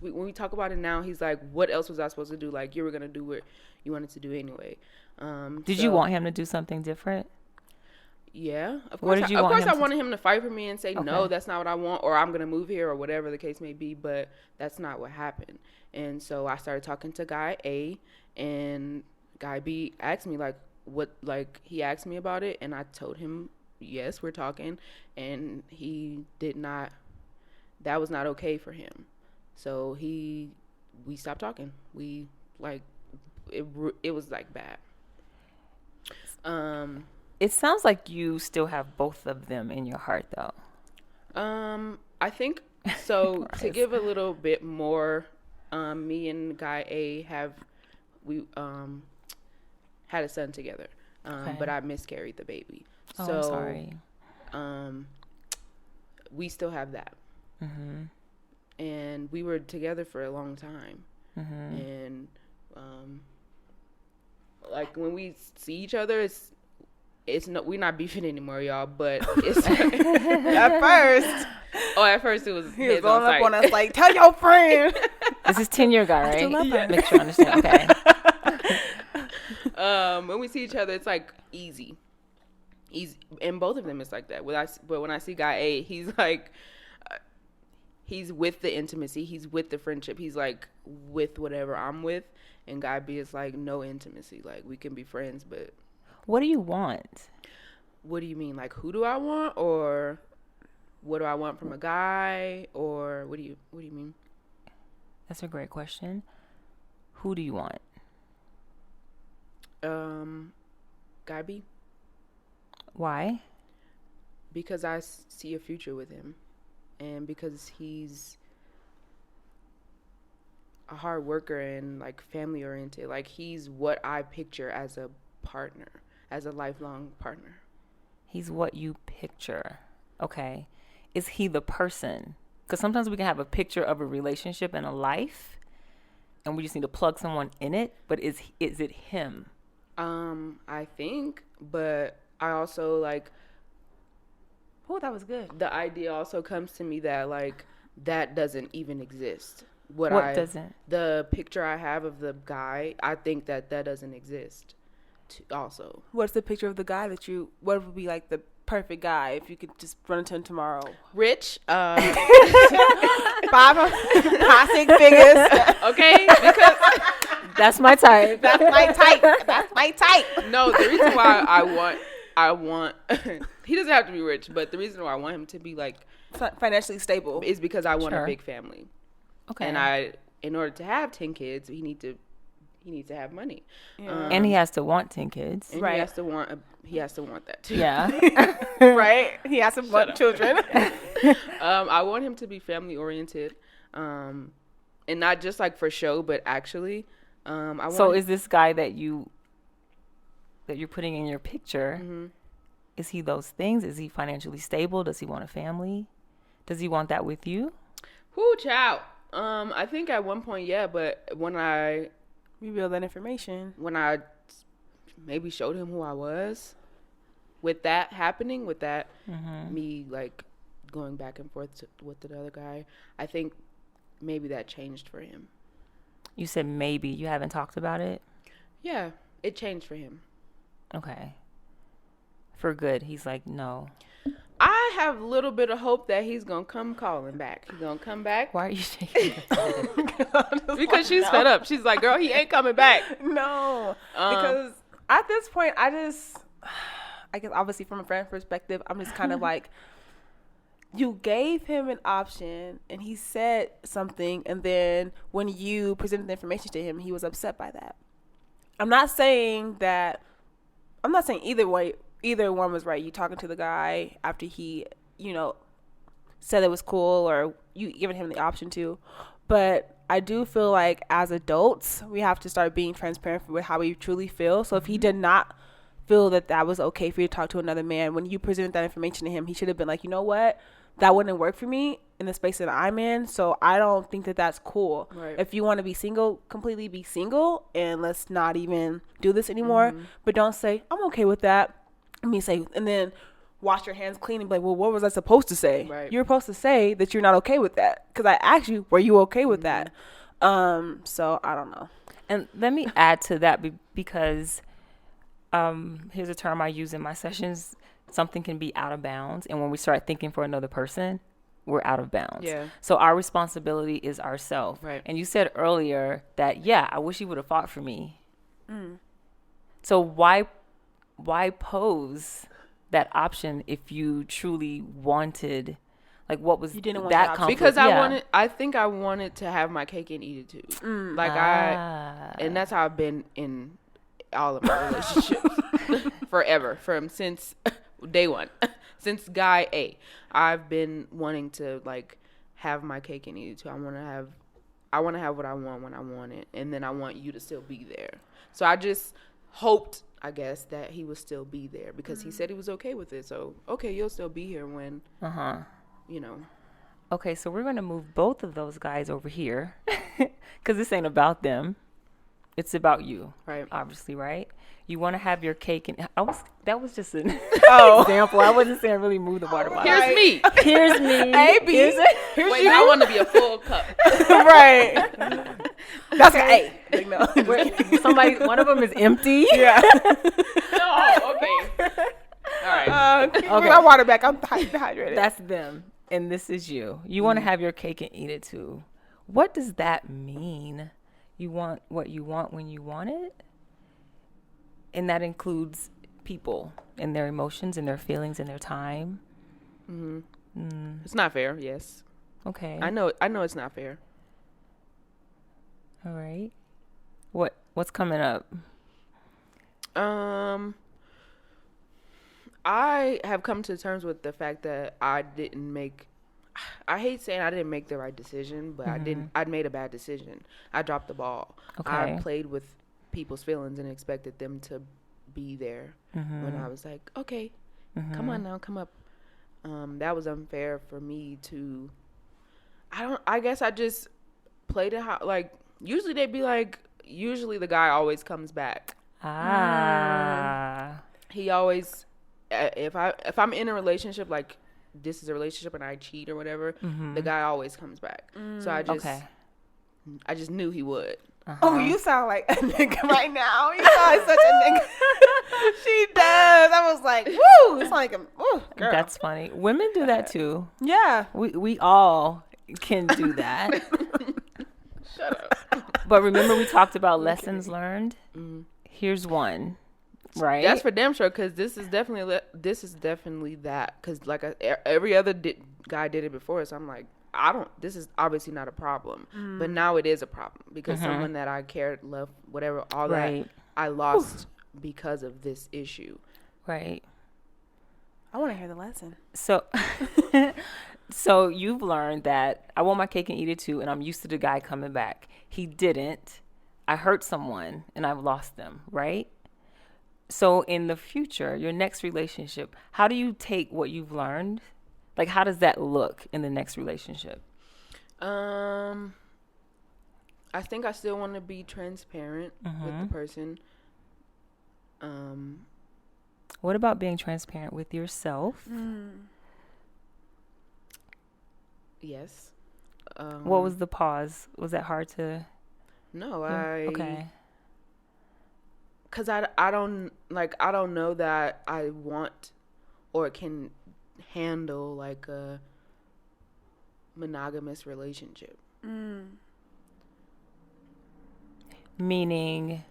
we talk about it now, he's like, what else was I supposed to do? Like, you were going to do what you wanted to do anyway. Did you want him to do something different? Yeah. Of What course, did you want him I to wanted him to fight for me and say, Okay. no, that's not what I want, or I'm going to move here, or whatever the case may be. But that's not what happened. And so I started talking to Guy A, and Guy B asked me, he asked me about it, and I told him, yes, we're talking. And he did not, that was not okay for him. So we stopped talking. We it was like bad. It sounds like you still have both of them in your heart, though. I think so. To give a little bit more, me and Guy A we had a son together, Okay. but I miscarried the baby. Oh, So I'm sorry. We still have that. And we were together for a long time. And like when we see each other, we're not beefing anymore, y'all. But it's at first, at first it was he was heads going on up on sight. us like, tell your friend. This is 10-year guy, right? still love her. Make sure I understand. Okay. When we see each other, it's like easy, and both of them is like that. But when I see Guy A, he's like. He's with the intimacy. He's with the friendship. He's like with whatever I'm with. And Guy B is like no intimacy. Like we can be friends, but What do you want? what do you mean? Like who do I want, or what do I want from a guy, or what do you mean? That's a great question. Who do you want? Guy B, Why? because I see a future with him, and because he's a hard worker and like family oriented. Like he's what I picture as a partner, as a lifelong partner. He's what you picture. Okay. Is he the person? Because sometimes we can have a picture of a relationship and a life, and we just need to plug someone in it. But is it him? I think, but I also like Oh, that was good. the idea also comes to me that like that doesn't even exist. What doesn't? The picture I have of the guy, I think that doesn't exist. Also, What's the picture of the guy what would be like the perfect guy if you could just run into him tomorrow? rich. Five six figures. Okay, because That's my type. That's my type. That's my type. no, the reason why I want he doesn't have to be rich, but the reason why I want him to be like Financially stable. is because I want Sure. a big family. Okay. And in order to have 10 kids, he needs to have money. Yeah. And he has to want 10 kids. And Right. he has to want that too. Yeah. Right? He has to want children. I want him to be family oriented, and not just like for show, but actually. So is this guy that you're putting in your picture, is he those things? Is he financially stable? Does he want a family? Does he want that with you? Whoo, child. I think at one point, yeah, but when I Reveal that information. maybe showed him who I was, with that happening, with that me like going back and forth with the other guy, I think maybe that changed for him. You said maybe. You haven't talked about it? Yeah, it changed for him. Okay. For good. He's like, no. I have a little bit of hope that he's gonna come calling back. He's gonna come back. Why are you shaking your head? Because she's fed up. She's like, girl, he ain't coming back. No. Because at this point, I guess obviously from a friend perspective, I'm just kind of like, you gave him an option and he said something, and then when you presented the information to him, he was upset by that. I'm not saying either way, either one was right. You talking to the guy after he, said it was cool or you giving him the option to. But I do feel like as adults, we have to start being transparent with how we truly feel. So if he did not feel that that was okay for you to talk to another man, when you presented that information to him, he should have been like, you know what? That wouldn't work for me in the space that I'm in. So I don't think that that's cool. Right. If you want to be single, completely be single and let's not even do this anymore. But don't say, I'm okay with that. And then wash your hands clean and be like, well, what was I supposed to say? Right. You're supposed to say that you're not okay with that. Because I asked you, were you okay with that? So I don't know. And let me add to that because here's a term I use in my sessions. Something can be out of bounds. And when we start thinking for another person, we're out of bounds. Yeah. So our responsibility is ourselves. Right. And you said earlier that, yeah, I wish he would have fought for me. So why pose that option if you truly wanted, like, what was You didn't want that that option. conflict? Because Yeah. I think I wanted to have my cake and eat it too. And that's how I've been in all of my relationships forever, since day one, since guy A. I've been wanting to like have my cake and eat it too. I want to have what I want when I want it, and then I want you to still be there. So I just hoped, I guess, that he would still be there because he said he was okay with it. So okay, you'll still be here when you know. Okay, so we're going to move both of those guys over here because this ain't about them. It's about you, Right. obviously, right? You want to have your cake and that was just an example. I wasn't saying really move the water bottle. Here's me. Here's me. A, B. Here's Wait, I want to be a full cup. Right. That's an A. Like, no. one of them is empty. Yeah. No, okay. All right. Give me my water back. I'm dehydrated. That's them. And this is you. You want to have your cake and eat it too. What does that mean? You want what you want when you want it? And that includes people and their emotions and their feelings and their time. It's not fair. Yes. Okay. I know it's not fair. All right. What's coming up? I have come to terms with the fact that I hate saying I didn't make the right decision, but I made a bad decision. I dropped the ball. Okay. I played with people's feelings and expected them to be there when I was like, okay, come on now, come up. That was unfair for me to, I guess I just played it how, like, usually they'd be like, usually the guy always comes back. He always, if I'm in a relationship, like this is a relationship and I cheat or whatever, the guy always comes back. So I just knew he would. Oh, you sound like a nigga right now. You sound like such a nigga. She does. I was like, woo. It's like, girl. That's funny. Women do that too. Yeah. We all can do that. Shut up. But remember we talked about lessons learned? Here's one. Right? That's for damn sure, because this is definitely that. Because like every other guy did it before, so I'm like, this is obviously not a problem. But now it is a problem because someone that I cared, loved, whatever, all that, I lost because of this issue. Right. I want to hear the lesson. So, so you've learned that I want my cake and eat it too, and I'm used to the guy coming back. He didn't. I hurt someone, and I've lost them, right? So in the future, your next relationship, how do you take what you've learned? Like, how does that look in the next relationship? I think I still want to be transparent with the person. What about being transparent with yourself? Yes. What was the pause? Was that hard to? No, Okay. Because I don't know that I want or can handle like a monogamous relationship. Meaning?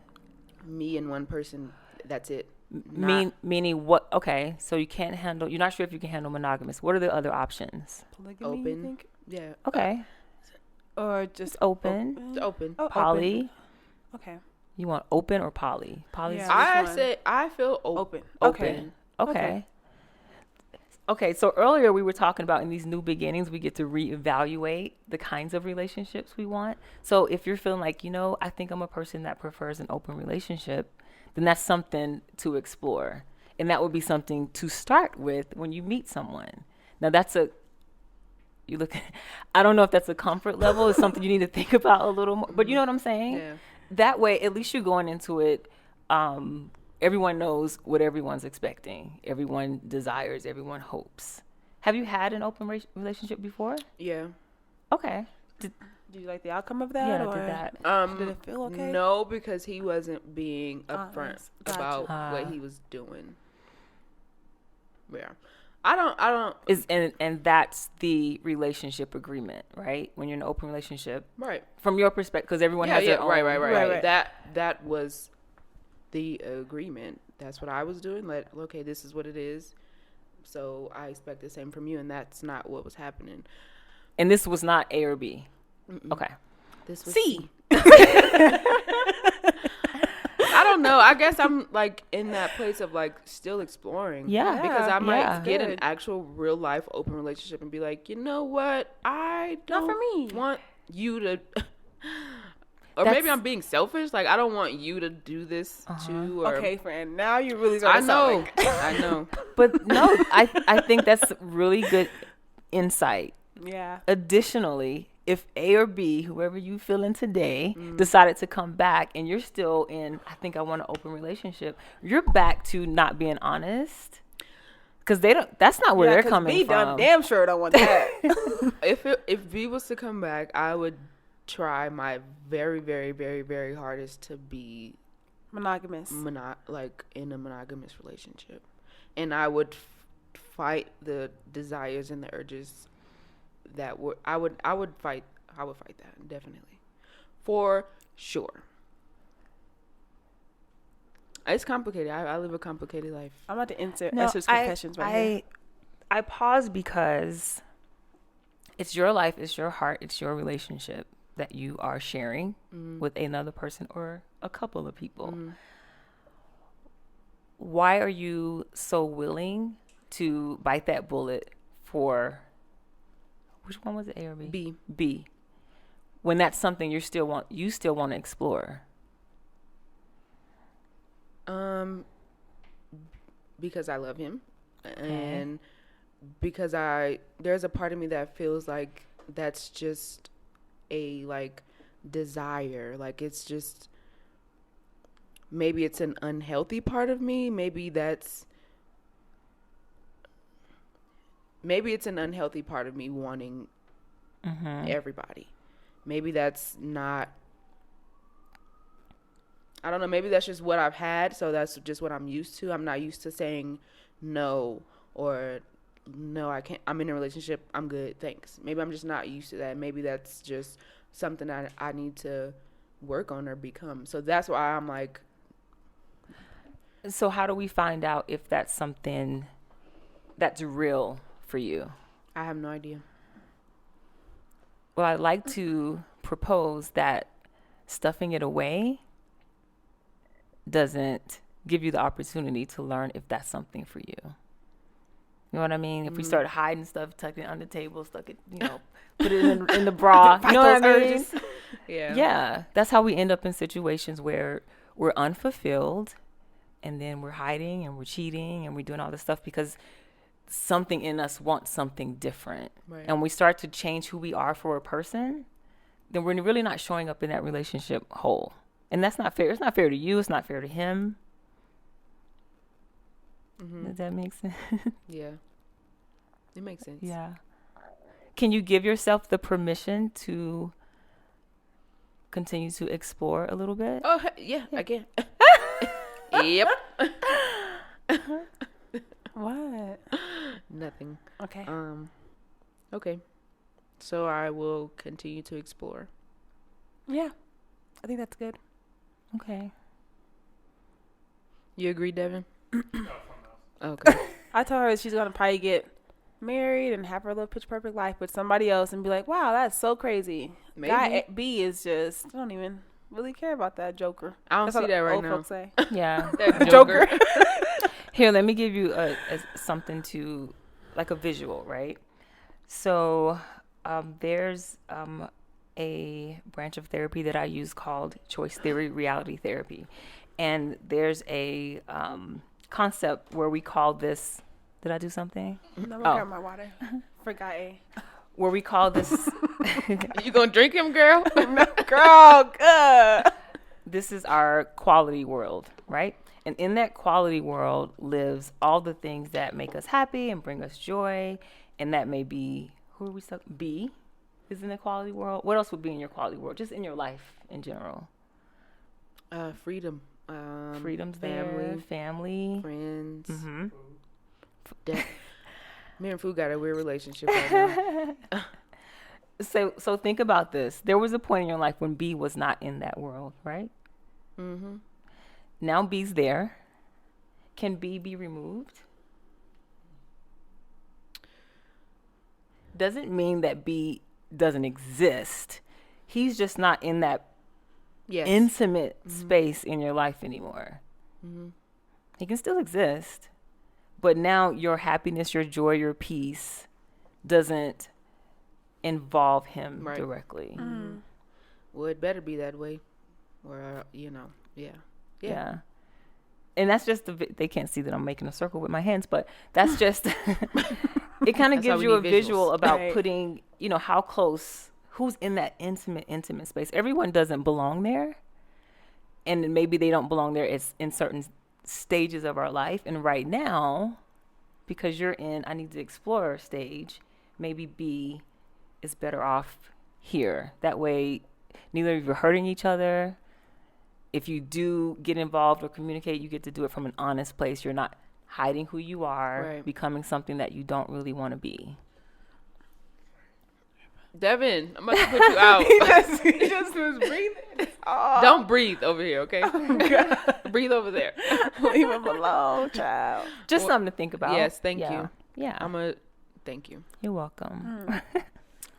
Me and one person, that's it. Meaning what? Okay, so you're not sure if you can handle monogamous. What are the other options? Polygamy, Open. you think? Yeah. Or Okay. just Open. It's open. Oh, Poly. Okay. You want open or poly? Poly. Yeah. I Which one? say I feel Open. open. Okay. Okay, so earlier we were talking about in these new beginnings, we get to reevaluate the kinds of relationships we want. So if you're feeling like, I think I'm a person that prefers an open relationship, then that's something to explore. And that would be something to start with when you meet someone. Now I don't know if that's a comfort level. It's something you need to think about a little more. But you know what I'm saying? Yeah. That way, at least you're going into it. Everyone knows what everyone's expecting. Everyone desires. Everyone hopes. Have you had an open relationship before? Yeah. Okay. Did you like the outcome of that? Yeah, or I did that. did it feel okay? No, because he wasn't being upfront Gotcha. about what he was doing. Yeah. I don't. And that's the relationship agreement, right? When you're in an open relationship, Right. from your perspective, because everyone has their own. Right. That was the agreement. That's what I was doing. Okay, this is what it is. So I expect the same from you, and that's not what was happening. And this was not A or B. Mm-mm. Okay. This was C. I don't know. I guess I'm like in that place of like still exploring. Yeah. Because I might Yeah. get an Good. actual real life open relationship and be like, you know what? I Not don't for me. want you to or maybe I'm being selfish. Like I don't want you to do this too. Or Okay, friend. Now you really I starting to know. sound like I know. But no, I think that's really good insight. yeah. Additionally, if A or B, whoever you feeling today, decided to come back and you're still in, I think I want an open relationship, you're back to not being honest. Because that's not where they're coming B from. damn sure don't want that. If V was to come back, I would try my very, very, very, very hardest to be Monogamous. like in a monogamous relationship, and I would fight the desires and the urges that I would fight that definitely, for sure. It's complicated. I live a complicated life. I'm about to insert No, Esther's confessions right here. I pause because it's your life, it's your heart, it's your relationship that you are sharing with another person or a couple of people. Why are you so willing to bite that bullet for, which one was it, A or B? B. B. When that's something you still want to explore. Because I love him, and because there's a part of me that feels like that's just a like desire, like it's just, maybe it's an unhealthy part of me, maybe it's an unhealthy part of me wanting everybody. Maybe that's not, I don't know, maybe that's just what I've had, so that's just what I'm used to. I'm not used to saying no, or no, I can't, I'm in a relationship, I'm good, thanks. Maybe I'm just not used to that. Maybe that's just something I need to work on or become. So that's why I'm like. So how do we find out if that's something that's real for you? I have no idea. Well, I'd like to propose that stuffing it away doesn't give you the opportunity to learn if that's something for you. You know what I mean? If we start hiding stuff, tuck it under the table, stuck it, put it in the bra. You know what I mean? Yeah. Yeah. That's how we end up in situations where we're unfulfilled, and then we're hiding and we're cheating and we're doing all this stuff because something in us wants something different. Right. And we start to change who we are for a person, then we're really not showing up in that relationship whole. And that's not fair. It's not fair to you. It's not fair to him. Does that make sense? Yeah. It makes sense. Yeah. Can you give yourself the permission to continue to explore a little bit? Oh, yeah. I can. Yep. What? Nothing. Okay. Okay. So I will continue to explore. Yeah. I think that's good. Okay. You agree, Devin? No, something else. Okay. I told her she's gonna probably get married and have her little pitch perfect life with somebody else and be like, wow, that's so crazy. Maybe. Guy B is just, I don't even really care about that joker. I don't That's see what that right old now. folks say. Yeah. That Joker. Here, let me give you something to like a visual, right? So there's a branch of therapy that I use called choice theory reality therapy. And there's a concept where we call this, did I do something? No, I'm grabbing my water. Forgot a. Where we call this, You gonna drink him, girl? No, girl, good. this is our quality world, right? And in that quality world lives all the things that make us happy and bring us joy. And that may be, who are we stuck? B is in the quality world. What else would be in your quality world? Just in your life in general. Freedom. Freedom's family, there, family, friends. Mm-hmm. Me and food got a weird relationship right now. So think about this. There was a point in your life when B was not in that world, right? Mm-hmm. Now B's there. Can B be removed? Doesn't mean that B doesn't exist. He's just not in that Yes. intimate space in your life anymore. Mm-hmm. He can still exist, but now your happiness, your joy, your peace doesn't involve him Right. directly. Mm-hmm. Well, it better be that way. Or, Yeah. And that's just they can't see that I'm making a circle with my hands, but that's just it kind of That's why gives we you a need visual visuals. about Right. putting, how close, who's in that intimate space. Everyone doesn't belong there. And maybe they don't belong there in certain stages of our life. And right now, because you're in I need to explore stage, maybe B is better off here. That way, neither of you are hurting each other. If you do get involved or communicate, you get to do it from an honest place. You're not hiding who you are, Right. becoming something that you don't really want to be. Devin, I'm about to put you out. He just was breathing. Oh, Don't breathe over here, okay? Breathe over there. leave him alone, child. Just Well, something to think about. yes, thank Yeah. you. Yeah. Thank you. You're welcome.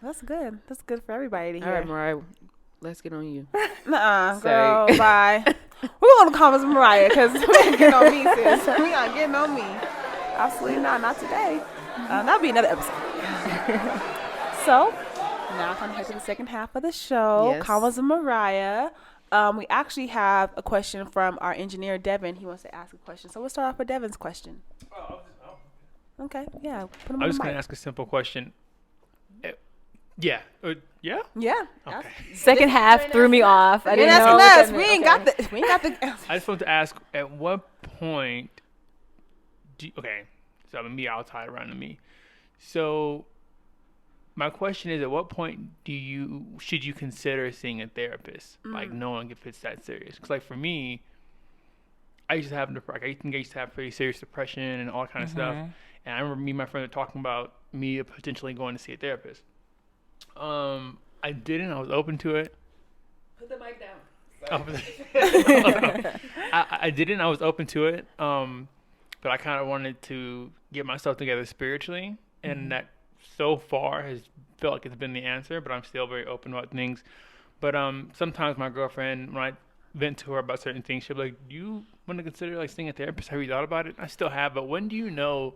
That's good. That's good for everybody to All hear. right, Mariah, let's get on you. Nuh-uh, Sorry. girl, bye. We're going to Convos with Mariah because we ain't getting on me, sis. We not getting on me. Absolutely not today. That'll be another episode. So, now time to head to the second half of the show. Yes. Convos with Mariah. We actually have a question from our engineer, Devin. He wants to ask a question. So we'll start off with Devin's question. Okay, yeah. Put him I'm on just the gonna mic. ask a simple question. Yeah. Yeah. Yeah. Okay. Second half threw me off. I And didn't asking know. us. We ain't got the answer. I just want to ask, at what point so I'm me, I'll tie it around to me. So my question is, at what point should you consider seeing a therapist? Like, knowing if it's that serious? Because, like, for me, I used to have pretty serious depression and all kind of stuff. And I remember me and my friend were talking about me potentially going to see a therapist. I didn't. I was open to it. Put the mic down. I didn't. I was open to it. But I kind of wanted to get myself together spiritually, and that so far has felt like it's been the answer. But I'm still very open about things. But sometimes my girlfriend, when I vent to her about certain things, she'll be like, "Do you want to consider like seeing a therapist? Have you thought about it?" I still have, but when do you know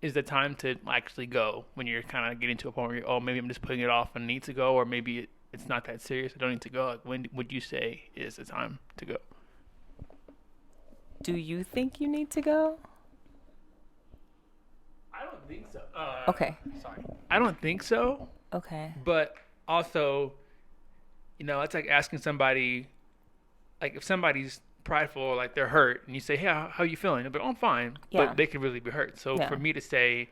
is the time to actually go? When you're kind of getting to a point where you're, maybe I'm just putting it off and need to go, or maybe it's not that serious, I don't need to go. Like, when would you say is the time to go? Do you think you need to go? I don't think so. Okay. Sorry. I don't think so, Okay. but also, it's like asking somebody, like if somebody's prideful, like they're hurt, and you say, "Hey, how you feeling?" They'll be, "Oh, I'm fine," Yeah. but they could really be hurt. So Yeah. for me to say,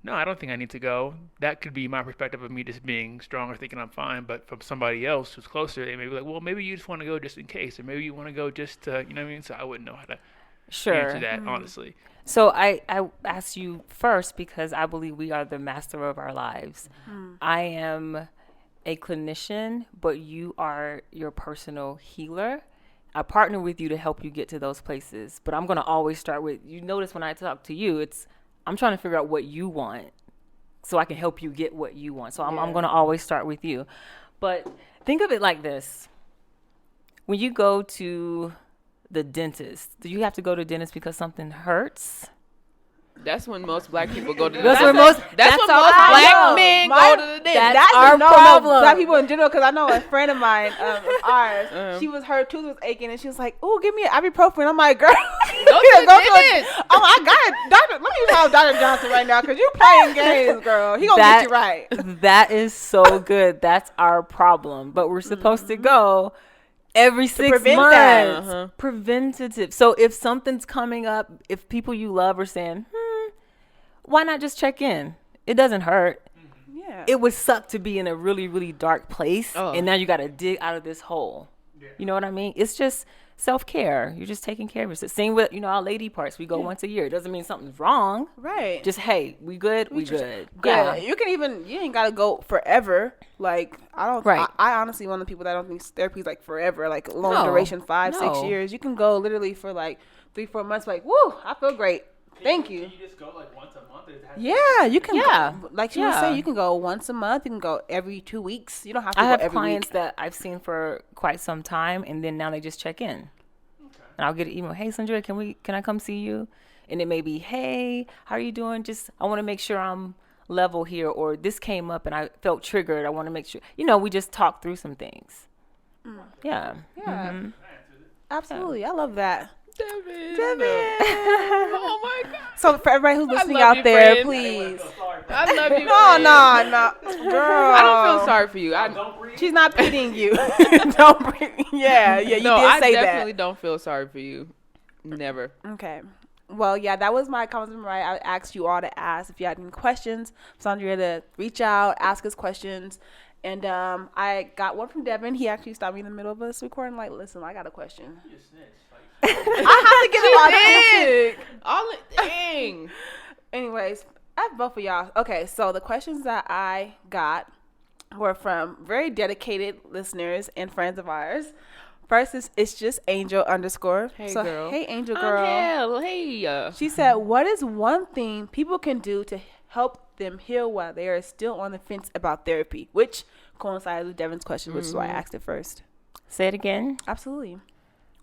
"No, I don't think I need to go," that could be my perspective of me just being strong or thinking I'm fine. But from somebody else who's closer, they may be like, "Well, maybe you just want to go just in case, or maybe you want to go just to," you know what I mean? So I wouldn't know how to answer that, honestly. So I asked you first because I believe we are the master of our lives. I am a clinician, but you are your personal healer. I partner with you to help you get to those places, but I'm going to always start with, you notice when I talk to you, I'm trying to figure out what you want so I can help you get what you want. So I'm going to always start with you. But think of it like this. When you go to the dentist, do you have to go to the dentist because something hurts? That's when most black people go to the That's dentist. when most black men go to the dentist. That's our problem. Black people in general, because I know a friend of mine, of ours, her tooth was aching, and she was like, "Oh, give me an ibuprofen." I'm like, "Girl, Go to the dentist. I got it, doctor. Let me call Dr. Johnson right now, because you're playing games, girl. He gonna get you right." That is so good. That's our problem. But we're supposed to go every 6 prevent months. that. Preventative. So if something's coming up, if people you love are saying, why not just check in? It doesn't hurt. Yeah. It would suck to be in a really, really dark place, and now you got to dig out of this hole. Yeah. You know what I mean? It's just self-care. You're just taking care of yourself. Same with, our lady parts. We go once a year. It doesn't mean something's wrong. Right. Just, hey, we good? We good. Yeah. You ain't got to go forever. Like, I don't, right. I honestly one of the people that don't think therapy is like forever, like long duration, 5-6 years. You can go literally for like 3-4 months, like, woo, I feel great. Thank you. Can you just go like once a month? Yeah, you can. Yeah. Go, like she was saying, you can go once a month. You can go every 2 weeks. You don't have to. I go have every clients week. that I've seen for quite some time, and then now they just check in. Okay. And I'll get an email. Hey, Suandria, can I come see you? And it may be, hey, how are you doing? Just I want to make sure I'm level here, or this came up and I felt triggered. I want to make sure. We just talk through some things. Yeah. Yeah. Mm-hmm. Absolutely, I love that. Devin. Oh my God. So for everybody who's listening out there, friend. please. I love you. No, girl. I don't feel sorry for you. She's not pitying you. Don't breathe. Yeah. You no, did I say definitely that. don't feel sorry for you. Never. Okay. Well, yeah, that was my comments from Mariah. I asked you all to ask if you had any questions. Suandria to reach out, ask us questions. And I got one from Devin. He actually stopped me in the middle of us recording. Like, listen, I got a question. I have to get it all. Dang. Anyways, I have both of y'all. Okay, so the questions that I got were from very dedicated listeners and friends of ours. First is it's just Angel _ Hey, so, girl. Hey, Angel girl. Hey. She said, "What is one thing people can do to help them heal while they are still on the fence about therapy?" Which coincides with Devin's question, which is why I asked it first. Say it again. Absolutely.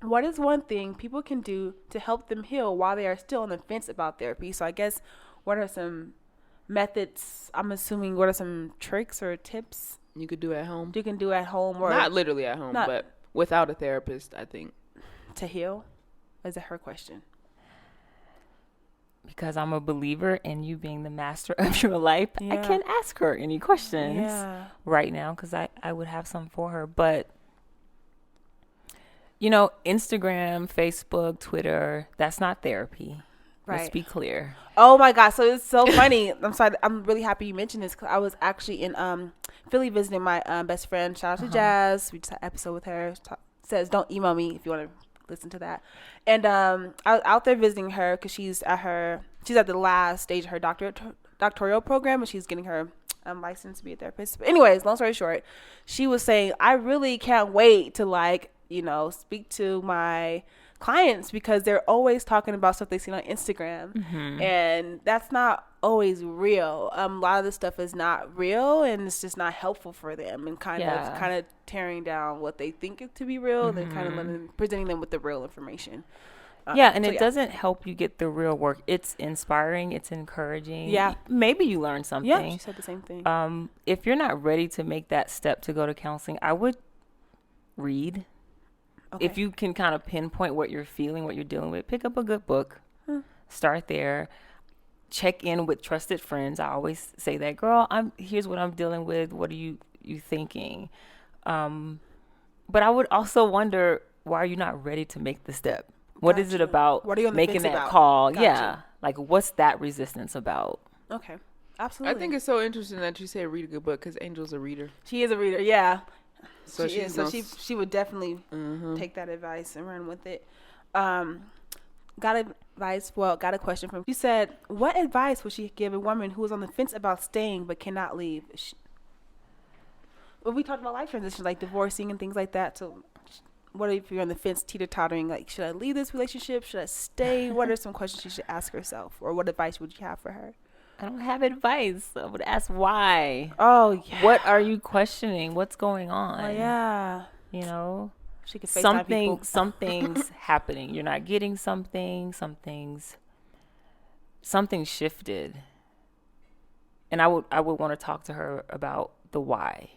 What is one thing people can do to help them heal while they are still on the fence about therapy? So I guess what are some methods? I'm assuming what are some tricks or tips you could do at home? You can do at home, or not literally at home, but without a therapist, I think. To heal? Is it her question? Because I'm a believer in you being the master of your life, I can't ask her any questions right now because I would have some for her. But, Instagram, Facebook, Twitter, that's not therapy. Right. Let's be clear. Oh, my God. So it's so funny. I'm sorry. I'm really happy you mentioned this because I was actually in Philly visiting my best friend. Shout out to Jazz. We just had an episode with her. Says, don't email me if you want to listen to that. And I was out there visiting her because she's at the last stage of her doctoral program, and she's getting her license to be a therapist. But anyways, long story short, she was saying, I really can't wait to speak to my clients because they're always talking about stuff they see on Instagram, and that's not always real. A lot of this stuff is not real, and it's just not helpful for them, and kind of tearing down what they think it to be real, and then kind of presenting them with the real information. It doesn't help you get the real work. It's inspiring. It's encouraging. Yeah. Maybe you learn something. Yeah, she said the same thing. If you're not ready to make that step to go to counseling, I would read. Okay. If you can kind of pinpoint what you're feeling, what you're dealing with, pick up a good book. Start there. Check in with trusted friends. I always say that, girl, here's what I'm dealing with. What are you thinking? But I would also wonder, why are you not ready to make the step? What is it about making that call? Yeah. Like, what's that resistance about? Okay. Absolutely. I think it's so interesting that you say read a good book because Angel's a reader. She is a reader, yeah. So she would definitely take that advice and run with it. Got a question from you. Said, what advice would she give a woman who is on the fence about staying but cannot leave? Well, we talked about life transitions, like divorcing and things like that. So what if you're on the fence, teeter-tottering, like, should I leave this relationship? Should I stay? What are some questions she should ask herself? Or what advice would you have for her? I don't have advice. I would ask why. Oh, yeah. What are you questioning? What's going on? Oh, yeah. She could something's happening. You're not getting something. Something's something shifted, and I would want to talk to her about the why.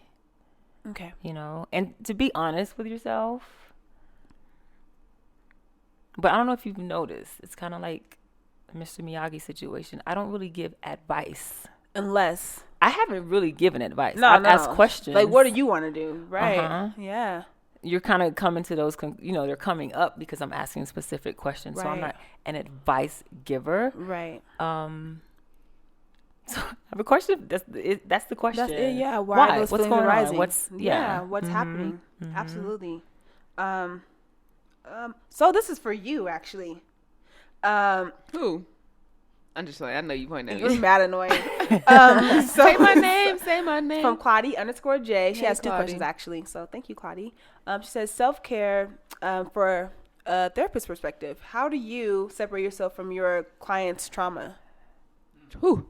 Okay. You know, and to be honest with yourself. But I don't know if you've noticed, it's kind of like Mr. Miyagi situation. I don't really give advice. Unless I haven't really given advice. No, I've no. asked questions. Like, what do you want to do? Right. Uh-huh. Yeah. You're kind of coming to those, they're coming up because I'm asking specific questions. So I'm Right. not an advice giver. Right. So I have a question. That's the question. That's it. Yeah. Why are those What's feelings going arising? on? What's happening? Absolutely. So this is for you, actually. Who? I'm just like, I know you pointing at You're me. mad annoying. Say my name. Say my name. From Claudie_J. She Hey, has 2 Claudie. questions, actually. So thank you, Claudie. She says, self-care for a therapist perspective. How do you separate yourself from your client's trauma? Whew.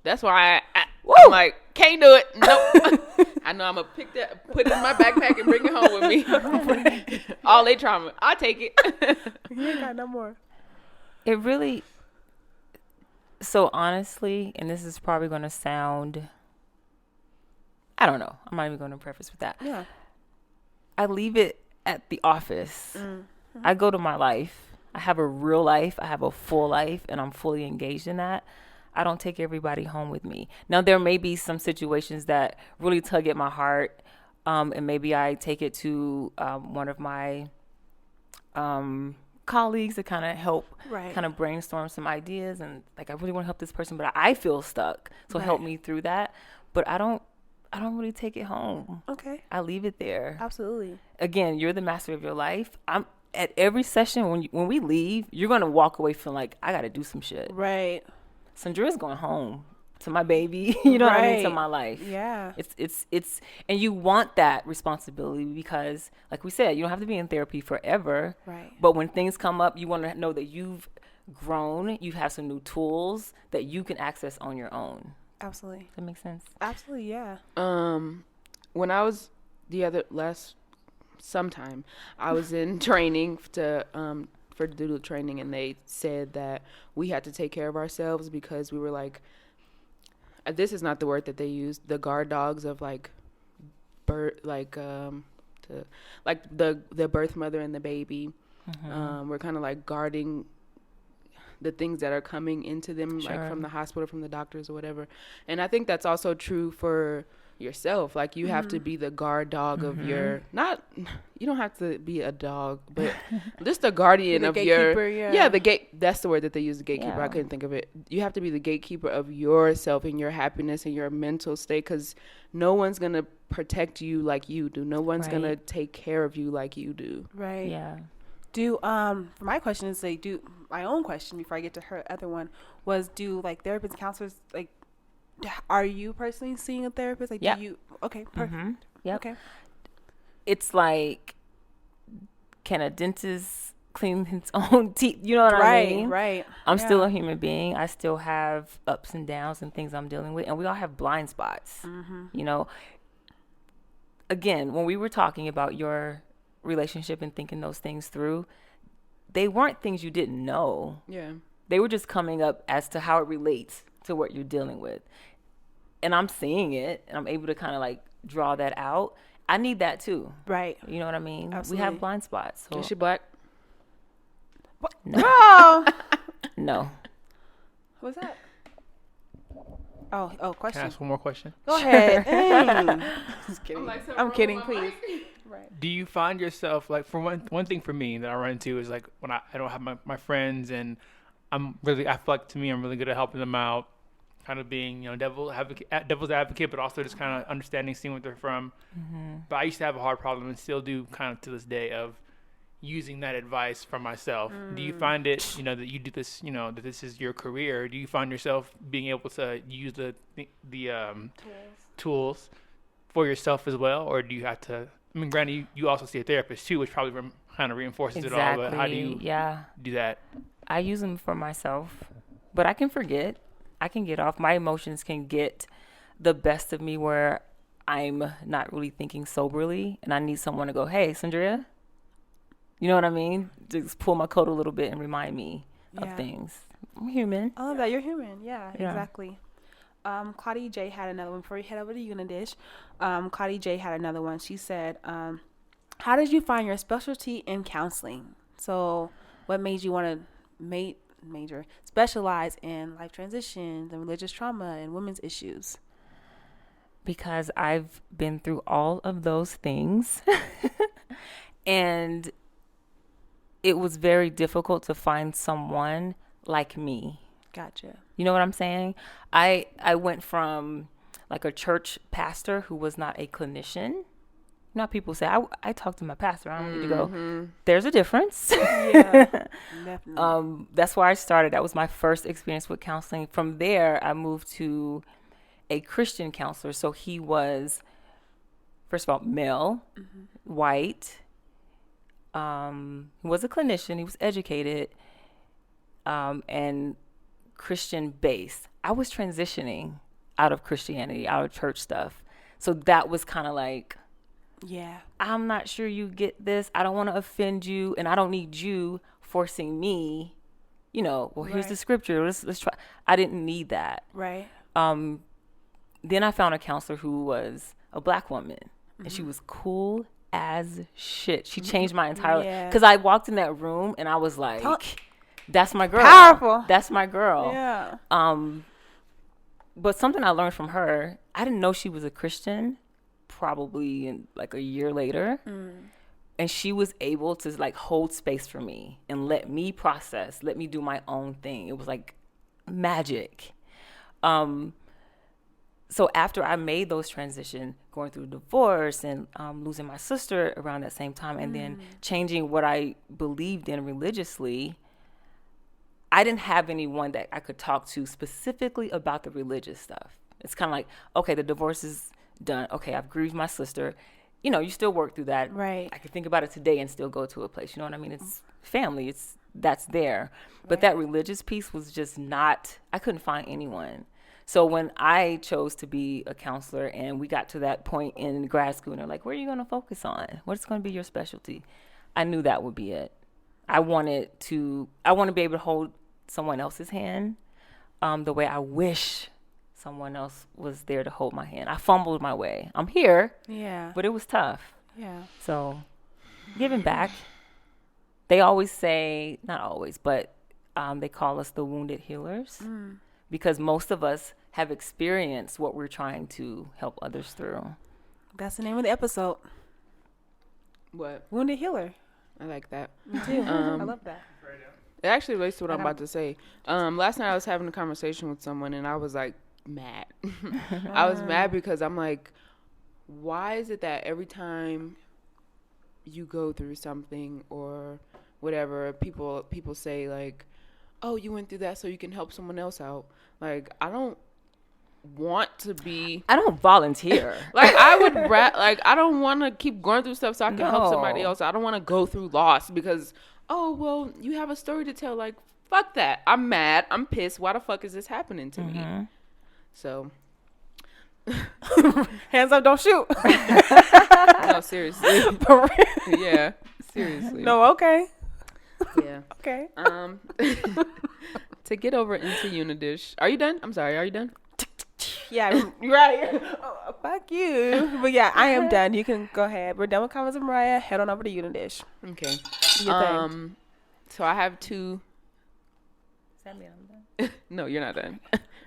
That's why I'm like, can't do it. Nope. I know I'm going to put it in my backpack and bring it home with me. All they trauma. I'll take it. You ain't got no more. It really. So honestly, and this is probably going to sound, I don't know. I'm not even going to preface with that. Yeah. I leave it at the office. I go to my life. I have a real life. I have a full life, and I'm fully engaged in that. I don't take everybody home with me. Now, there may be some situations that really tug at my heart, and maybe I take it to one of my colleagues to kind of help kind of brainstorm some ideas, and like, I really want to help this person, but I feel stuck. So help me through that. But I don't really take it home. Okay. I leave it there. Absolutely. Again, you're the master of your life. I'm at every session when we leave, you're going to walk away feeling like I got to do some shit. Right. Sandra's going home to my baby, you know what I mean, to my life. Yeah. It's and you want that responsibility because, like we said, you don't have to be in therapy forever. Right. But when things come up, you want to know that you've grown, you have some new tools that you can access on your own. Absolutely. That makes sense. Absolutely. Yeah. When I was sometime, I was in training for doula training, and they said that we had to take care of ourselves because we were like, this is not the word that they used, the guard dogs of like birth, the birth mother and the baby. We're kind of like guarding the things that are coming into them, like from the hospital, from the doctors or whatever. And I think that's also true for yourself. Like, you have to be the guard dog of your, you don't have to be a dog, but just the guardian The of gatekeeper, your, the gate. That's the word that they use, the gatekeeper. Yeah. I couldn't think of it. You have to be the gatekeeper of yourself and your happiness and your mental state, because no one's going to protect you like you do. No one's going to take care of you like you do. Right. Yeah. My question is, my own question before I get to her other one was, do like therapists and counselors, like, are you personally seeing a therapist? Like, do you? Okay, perfect. Yep. Okay. It's like, can a dentist clean his own teeth? You know what I mean? Right. I'm still a human being. I still have ups and downs and things I'm dealing with. And we all have blind spots. You know, again, when we were talking about your relationship and thinking those things through, they weren't things you didn't know. Yeah. They were just coming up as to how it relates to what you're dealing with. And I'm seeing it, and I'm able to kind of like draw that out. I need that too. Right. You know what I mean? Absolutely. We have blind spots. So Is she black? no. Oh. No. What's that? Oh, Can I question. ask one more question? Go ahead. Dang. Just kidding. I'm kidding, please. Right. Do you find yourself, like, for one thing for me that I run into is like when I don't have my friends, and I feel like, to me, I'm really good at helping them out, kind of being, devil's advocate, but also just kind of understanding, seeing what they're from. But I used to have a hard problem, and still do kind of to this day, of using that advice for myself. Do you find it, that you do this, that this is your career? Do you find yourself being able to use the tools for yourself as well, or do you have to? I mean, granted, you also see a therapist too, which probably kind of reinforces it all. But how do you do that? I use them for myself, but I can forget. I can get off. My emotions can get the best of me where I'm not really thinking soberly, and I need someone to go, "Hey, Suandria," you know what I mean? Just pull my coat a little bit and remind me of things. I'm human. I love that. You're human. Yeah, Yeah. exactly. Claudia J had another one before we head over to Unadish. Claudia J had another one. She said, how did you find your specialty in counseling? So what made you want to specialize in life transitions and religious trauma and women's issues? Because I've been through all of those things. And it was very difficult to find someone like me. Gotcha. You know what I'm saying? I went from like a church pastor who was not a clinician. You know how people say, I talk to my pastor, I don't need to go. There's a difference. Yeah, definitely. That's where I started. That was my first experience with counseling. From there, I moved to a Christian counselor. So he was, first of all, male, white. He was a clinician. He was educated, and Christian based. I was transitioning out of Christianity, out of church stuff. So that was kind of like, yeah, I'm not sure you get this. I don't want to offend you, and I don't need you forcing me. You know, well, here's the scripture. Let's try. I didn't need that. Right. Then I found a counselor who was a Black woman, and she was cool as shit. She changed my entire life. Because I walked in that room, and I was like, that's my girl. Powerful. That's my girl. Yeah. But something I learned from her, I didn't know she was a Christian probably in like a year later. And she was able to like hold space for me and let me process, let me do my own thing. It was like magic. So after I made those transitions, going through divorce and losing my sister around that same time, and then changing what I believed in religiously, I didn't have anyone that I could talk to specifically about the religious stuff. It's kind of like, okay, the divorce is done. Okay, I've grieved my sister. You know, you still work through that. Right. I could think about it today and still go to a place. You know what I mean? It's family. That's there. But that religious piece was just not, I couldn't find anyone. So when I chose to be a counselor and we got to that point in grad school and they're like, where are you going to focus on? What's going to be your specialty? I knew that would be it. I want to be able to hold someone else's hand the way I wish someone else was there to hold my hand. I fumbled my way. I'm here. Yeah. But it was tough. Yeah. So giving back. They always say, not always, but they call us the wounded healers. Because most of us have experienced what we're trying to help others through. That's the name of the episode. What? Wounded Healer. I like that. Me too. I love that. It actually relates to what I'm about to say. Last night I was having a conversation with someone and I was like mad. I was mad because I'm like, why is it that every time you go through something or whatever, people say like, oh, you went through that so you can help someone else out. Like, I don't want to be. I don't volunteer. Like, I would like, I don't want to keep going through stuff so I can help somebody else. I don't want to go through loss because, oh, well, you have a story to tell. Like, fuck that. I'm mad. I'm pissed. Why the fuck is this happening to me? So. Hands up, don't shoot. No, seriously. Yeah, seriously. No, okay. Yeah. Okay. To get over into Unadish. Are you done? I'm sorry. Are you done? Yeah, you're right. Oh, fuck you. But yeah, I am done. You can go ahead. We're done with Convos with Mariah. Head on over to Unadish. Okay. Your thing. So I have two. Does that mean I'm done? No, you're not done.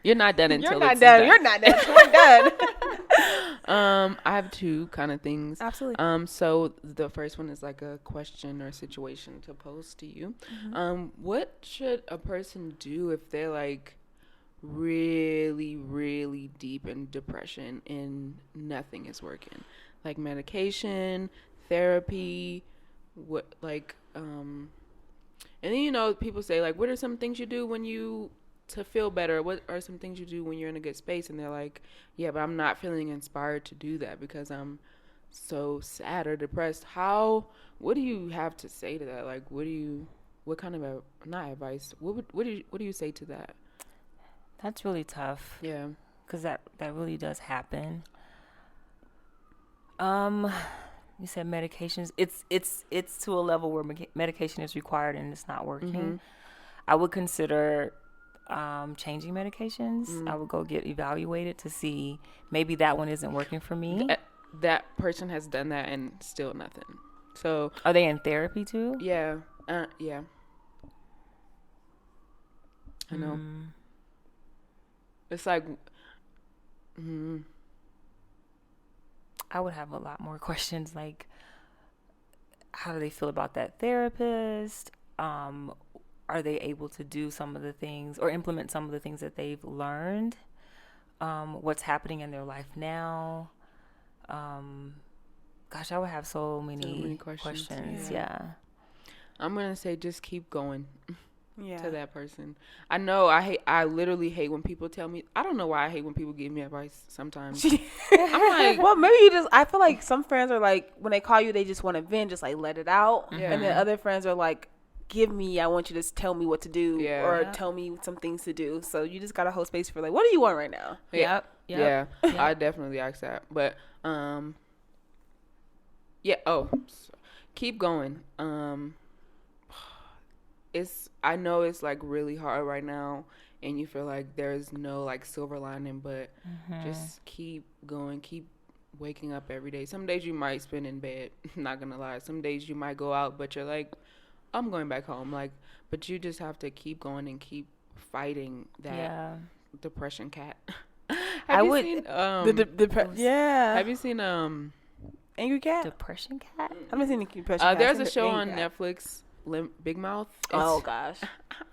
You're not done until You're not it's done. You're not done. We're done. I have two kind of things. Absolutely. So the first one is like a question or situation to pose to you. What should a person do if they're like really, really deep in depression and nothing is working? Like medication, therapy, what like and then you know people say like, what are some things you do when you to feel better? What are some things you do when you're in a good space? And they're like, yeah, but I'm not feeling inspired to do that because I'm so sad or depressed. What do you have to say to that? Like, what kind of not advice, what do you say to that? That's really tough. Yeah. Because that really does happen. You said medications. It's to a level where medication is required and it's not working. I would consider changing medications. I would go get evaluated to see maybe that one isn't working for me. That person has done that and still nothing. So Are they in therapy too? yeah, yeah. I know. It's like, I would have a lot more questions, like how do they feel about that therapist? Are they able to do some of the things or implement some of the things that they've learned? What's happening in their life now? Gosh, I would have so many questions. Yeah. I'm gonna say just keep going. Yeah. To that person. I literally hate when people tell me, I don't know why I hate when people give me advice sometimes. I'm like, well, maybe I feel like some friends are like, when they call you, they just want to vent, just like let it out. Yeah. And then other friends are like, I want you to tell me what to do or tell me some things to do. So you just got to hold space for like, what do you want right now? Yep. Yeah. I definitely ask that. But, keep going. I know it's like really hard right now and you feel like there's no like silver lining, but just keep going, keep waking up every day. Some days you might spend in bed, not gonna lie. Some days you might go out, but you're like, I'm going back home. Like, but you just have to keep going and keep fighting that depression cat. Have you seen Angry Cat? Depression Cat? I haven't seen the Depression Cat. There's a show on Netflix, Big Mouth. Oh gosh,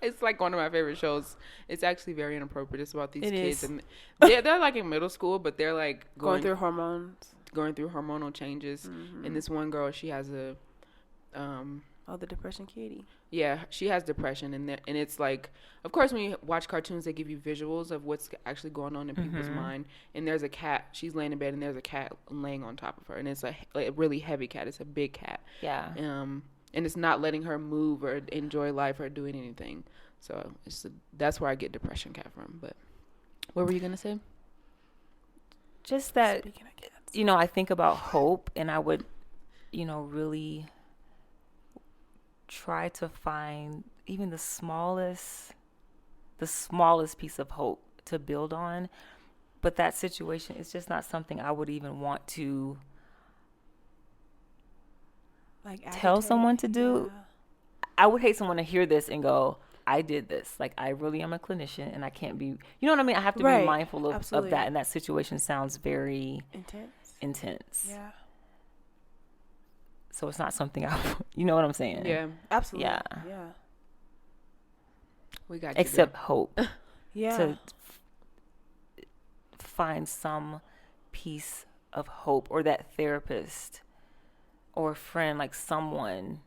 it's like one of my favorite shows. It's actually very inappropriate. It's about these kids, is. and they're like in middle school, but they're like going through hormones, going through hormonal changes. And this one girl, she has a the depression kitty. Yeah, she has depression, and it's like, of course, when you watch cartoons, they give you visuals of what's actually going on in people's mind. And there's a cat. She's laying in bed, and there's a cat laying on top of her, and it's a really heavy cat. It's a big cat. Yeah. And it's not letting her move or enjoy life or doing anything. So that's where I get depression cat from. But what were you gonna say? Just that, I think about hope, and I would, really try to find even the smallest piece of hope to build on. But that situation is just not something I would even want to tell someone to do. I would hate someone to hear this and go, I did this. Like, I really am a clinician and I can't be, you know what I mean? I have to be mindful of that. And that situation sounds very intense. Yeah. So it's not something you know what I'm saying? Yeah. Absolutely. Yeah. Yeah. We got you. Except hope. Yeah. To find some piece of hope, or that therapist or friend, like someone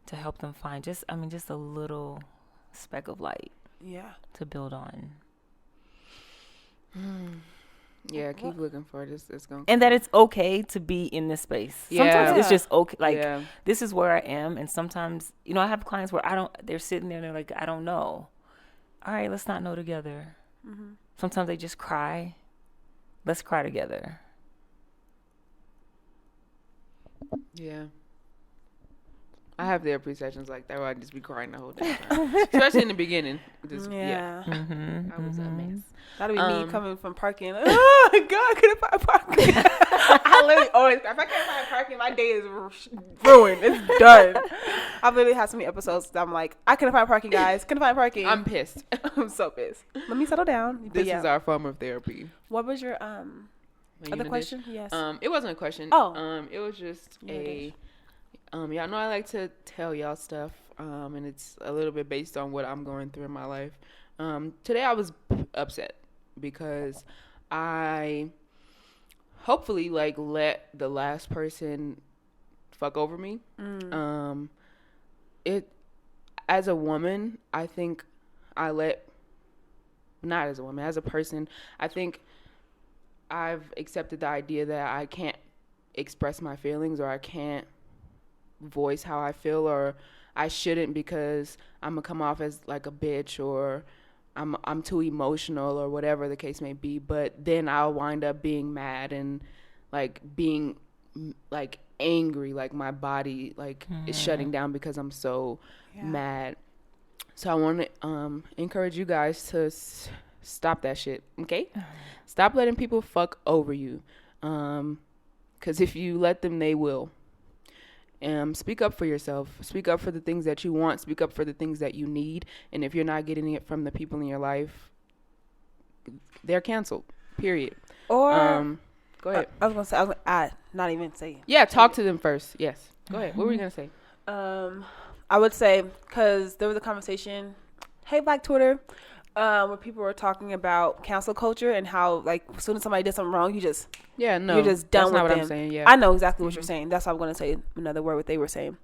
to help them find just a little speck of light. Yeah. To build on. Yeah, keep looking for it. It's going. And that it's okay to be in this space. Yeah. Sometimes it's just okay. Like, this is where I am. And sometimes, I have clients where they're sitting there and they're like, I don't know. All right, let's not know together. Mm-hmm. Sometimes they just cry. Let's cry together. Yeah. I have therapy sessions like that where I just be crying the whole damn time. Especially in the beginning. Yeah. I was a mess. That'll be me coming from parking. Oh my God, I couldn't find parking. I literally always, if I can't find parking, my day is ruined. It's done. I've literally had so many episodes that I'm like, I couldn't find parking, guys. Couldn't find parking. I'm pissed. I'm so pissed. Let me settle down. This is our form of therapy. What was your other question? Yes. It wasn't a question. Oh. It was just y'all know I like to tell y'all stuff, and it's a little bit based on what I'm going through in my life. Today I was upset because I hopefully let the last person fuck over me. As a woman, I think not as a woman, as a person, I think I've accepted the idea that I can't express my feelings, or I can't voice how I feel, or I shouldn't, because I'm gonna come off as like a bitch, or I'm too emotional, or whatever the case may be. But then I'll wind up being mad and like being like angry, like my body like is shutting down because I'm so mad. So I want to encourage you guys to stop that shit, okay? Stop letting people fuck over you. Because if you let them, they will. Speak up for yourself. Speak up for the things that you want. Speak up for the things that you need. And if you're not getting it from the people in your life, they're canceled, period. Or go ahead. I was gonna say, I was gonna add, not even say. Yeah, talk to them first. Yes, go ahead. What were you gonna say? I would say, because there was a conversation, hey Black Twitter, where people were talking about cancel culture and how, like, as soon as somebody did something wrong, you're just done that's with not what them. I'm saying. Yeah, I know exactly what you're saying. That's why I'm gonna say another word what they were saying.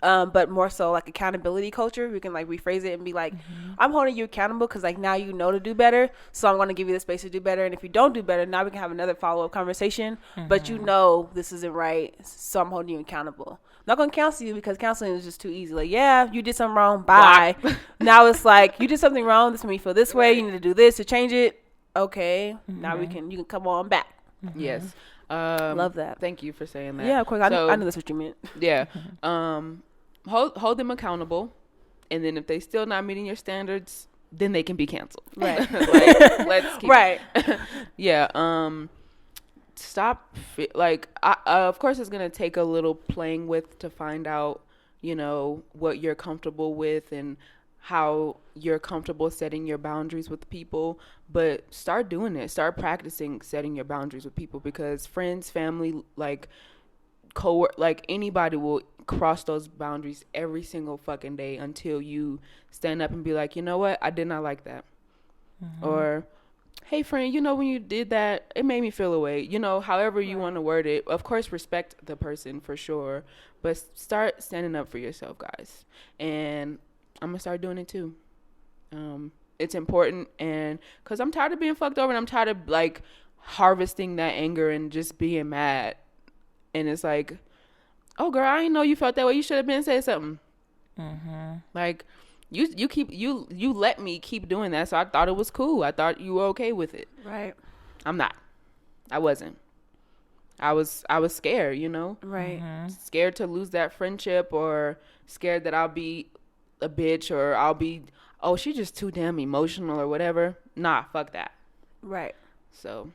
But more so like accountability culture. We can like rephrase it and be like, I'm holding you accountable because like now you know to do better. So I'm going to give you the space to do better. And if you don't do better, now we can have another follow-up conversation. But you know this isn't right. So I'm holding you accountable. I'm not going to counsel you because counseling is just too easy. Like, yeah, you did something wrong. Bye. Now it's like, you did something wrong. This made me feel this way. You need to do this to change it. Okay. Now you can come on back. Yes. Love that. Thank you for saying that. Yeah, of course. I knew that's what you meant. Yeah. Hold them accountable, and then if they still not meeting your standards, then they can be canceled. Right. Like, let's keep right. Yeah. Stop. Of course, it's gonna take a little playing with to find out, what you're comfortable with and how you're comfortable setting your boundaries with people. But start doing it. Start practicing setting your boundaries with people, because friends, family, anybody will cross those boundaries every single fucking day until you stand up and be like, you know what, I did not like that. Or, hey friend, when you did that, it made me feel away. However you want to word it. Of course, respect the person for sure, but start standing up for yourself, guys. And I'm gonna start doing it too. It's important, and because I'm tired of being fucked over, and I'm tired of harvesting that anger and just being mad. And it's like, oh girl, I didn't know you felt that way. You should have been saying something. Like, you let me keep doing that, so I thought it was cool. I thought you were okay with it. Right. I'm not. I wasn't. I was scared, Right. Scared to lose that friendship, or scared that I'll be a bitch, or I'll be, oh, she's just too damn emotional or whatever. Nah, fuck that. Right. So.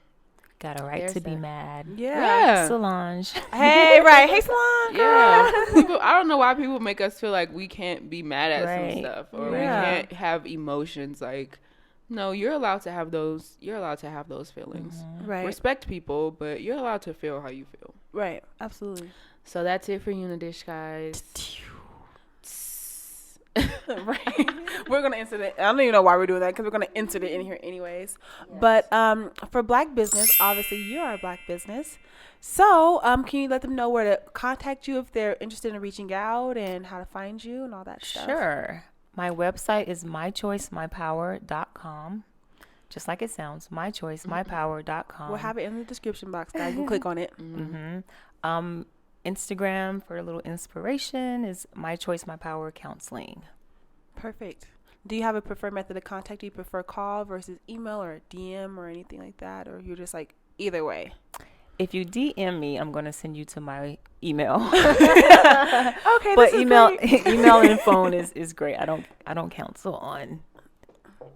Got a right to be mad. Yeah. Solange. Hey, right. Hey, Solange. Yeah. I don't know why people make us feel like we can't be mad at some stuff, or we can't have emotions. Like, no, you're allowed to have those. You're allowed to have those feelings. Right. Respect people, but you're allowed to feel how you feel. Right. Absolutely. So that's it for Unadish, guys. Right. We're gonna insert it. I don't even know why we're doing that, because we're gonna insert it in here anyways. Yes. But for Black business, obviously you are a Black business, so can you let them know where to contact you if they're interested in reaching out, and how to find you and all that stuff? Sure. My website is mychoicemypower.com. Just like it sounds, mychoicemypower.com. We'll have it in the description box, guys. You can click on it. Instagram for a little inspiration is My Choice My Power Counseling. Perfect. Do you have a preferred method of contact? Do you prefer call versus email, or DM, or anything like that, or you're just like either way? If you DM me, I'm going to send you to my email. Okay, but email and phone is great. I don't counsel on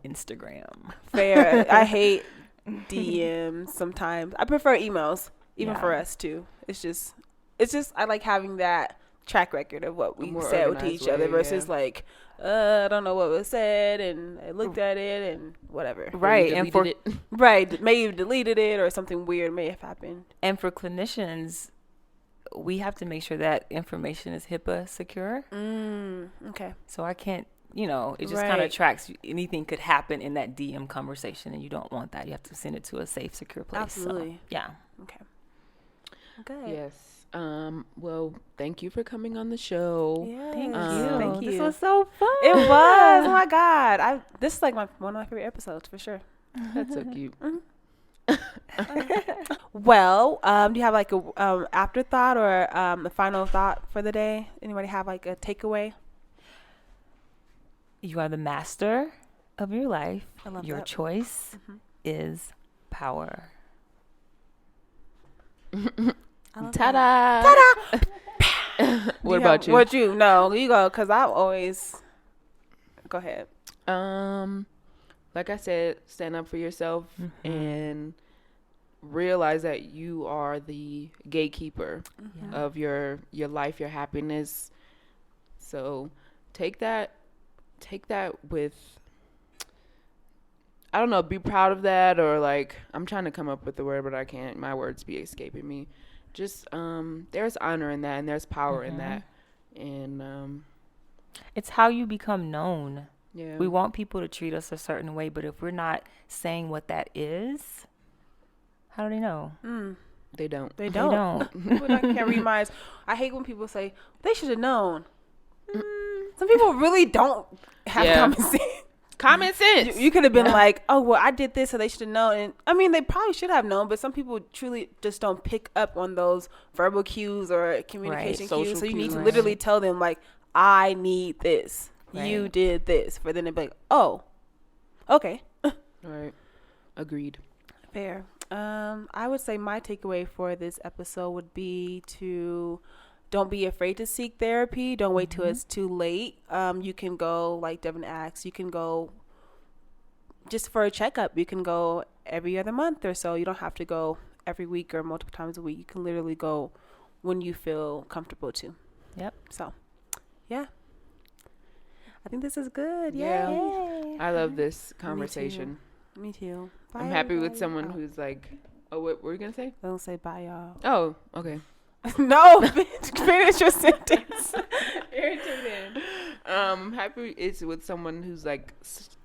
Instagram. Fair. I hate DMs sometimes. I prefer emails, even for us too. It's just I like having that track record of what we said to each other versus I don't know what was said, and I looked at it and whatever. Right. And for maybe you deleted it, or something weird may have happened. And for clinicians, we have to make sure that information is HIPAA secure. Okay. So I can't, it just kind of tracks. Anything could happen in that DM conversation, and you don't want that. You have to send it to a safe, secure place. Absolutely. So, yeah. Okay. Good. Yes. Well, thank you for coming on the show. Yeah. Thank you. This was so fun. It was. Oh my God. This is like one of my favorite episodes for sure. That's so cute. Well, do you have like a afterthought, or a final thought for the day? Anybody have like a takeaway? You are the master of your life. I love your that. choice is power. Ta-da! Ta-da! What about you? What you? No, you go, because I'm always Go ahead. Like I said, stand up for yourself and realize that you are the gatekeeper of your life, your happiness. So take that with, I don't know, be proud of that, or like, I'm trying to come up with the word, but I can't. My words be escaping me. Just there's honor in that, and there's power in that, and it's how you become known. Yeah, we want people to treat us a certain way, but if we're not saying what that is, how do they know? They don't. They don't. People can't read minds. I hate when people say they should have known. Some people really don't have common sense. Common sense. You could have been like, oh, well, I did this, so they should have known. And I mean, they probably should have known, but some people truly just don't pick up on those verbal cues or communication cues. So you need to literally tell them, like, I need this. Right. You did this. For them to be like, oh, okay. Right. Agreed. Fair. I would say my takeaway for this episode would be to don't be afraid to seek therapy. Don't wait till it's too late. You can go, like Devin asked, you can go just for a checkup. You can go every other month or so. You don't have to go every week or multiple times a week. You can literally go when you feel comfortable to. Yep. So, yeah. I think this is good. Yeah. Yay. I love this conversation. Me too. Bye, I'm happy with someone who's like, oh, what were you going to say? Don't say bye, y'all. Oh, okay. No, bitch, finish your sentence. Irritated. Happy it's with someone who's like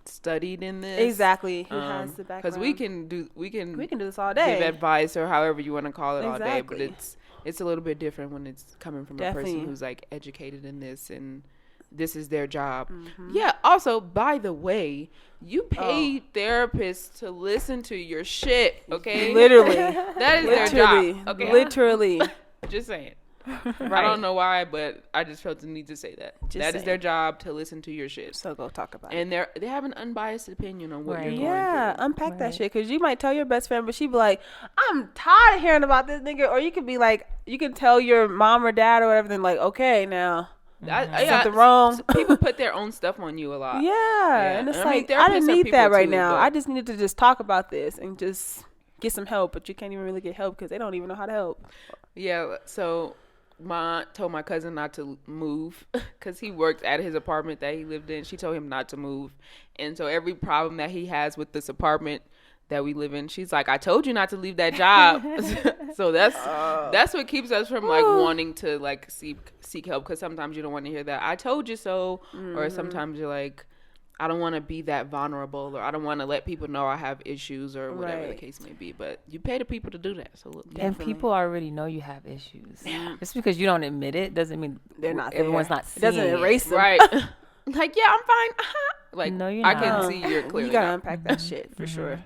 studied in this. Exactly. Who has the background? Because we can do this all day. Give advice or however you want to call it all day, but it's a little bit different when it's coming from a person who's like educated in this and this is their job. Yeah. Also, by the way, you pay therapists to listen to your shit. Okay. Literally. That is their job. Okay. Literally. Just saying. I don't know why, but I just felt the need to say that. That is their job, to listen to your shit. So go talk about it. And they have an unbiased opinion on what you're going through. Yeah, unpack that shit. Because you might tell your best friend, but she be like, I'm tired of hearing about this nigga. Or you could be like, you can tell your mom or dad or whatever, then like, okay, now. Something wrong. People put their own stuff on you a lot. Yeah. And it's like, I didn't need that right now. I just needed to just talk about this and just get some help. But you can't even really get help because they don't even know how to help. Yeah. So Ma told my cousin not to move because he worked at his apartment that he lived in. She told him not to move. And so every problem that he has with this apartment that we live in, she's like, I told you not to leave that job. So that's what keeps us from like wanting to like seek help, because sometimes you don't want to hear that I told you so, or sometimes you're like, I don't want to be that vulnerable, or I don't want to let people know I have issues, or whatever the case may be. But you pay the people to do that. So look, and people already know you have issues. Just because you don't admit it doesn't mean they're not. Everyone's not seeing it. Doesn't erase them. Right. Like, yeah, I'm fine. Like, no, you're I not. can see you're clearly. You gotta unpack that shit for sure.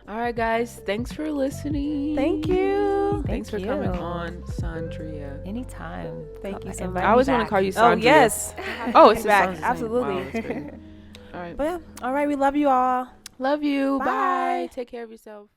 All right, guys. Thanks for listening. Thank you. Thanks for coming on, Suandria. Anytime. Thank you so much. I always want to call you Suandria. Oh, yes. It's back. Absolutely. Wow, all right. But yeah. All right. We love you all. Love you. Bye. Bye. Take care of yourself.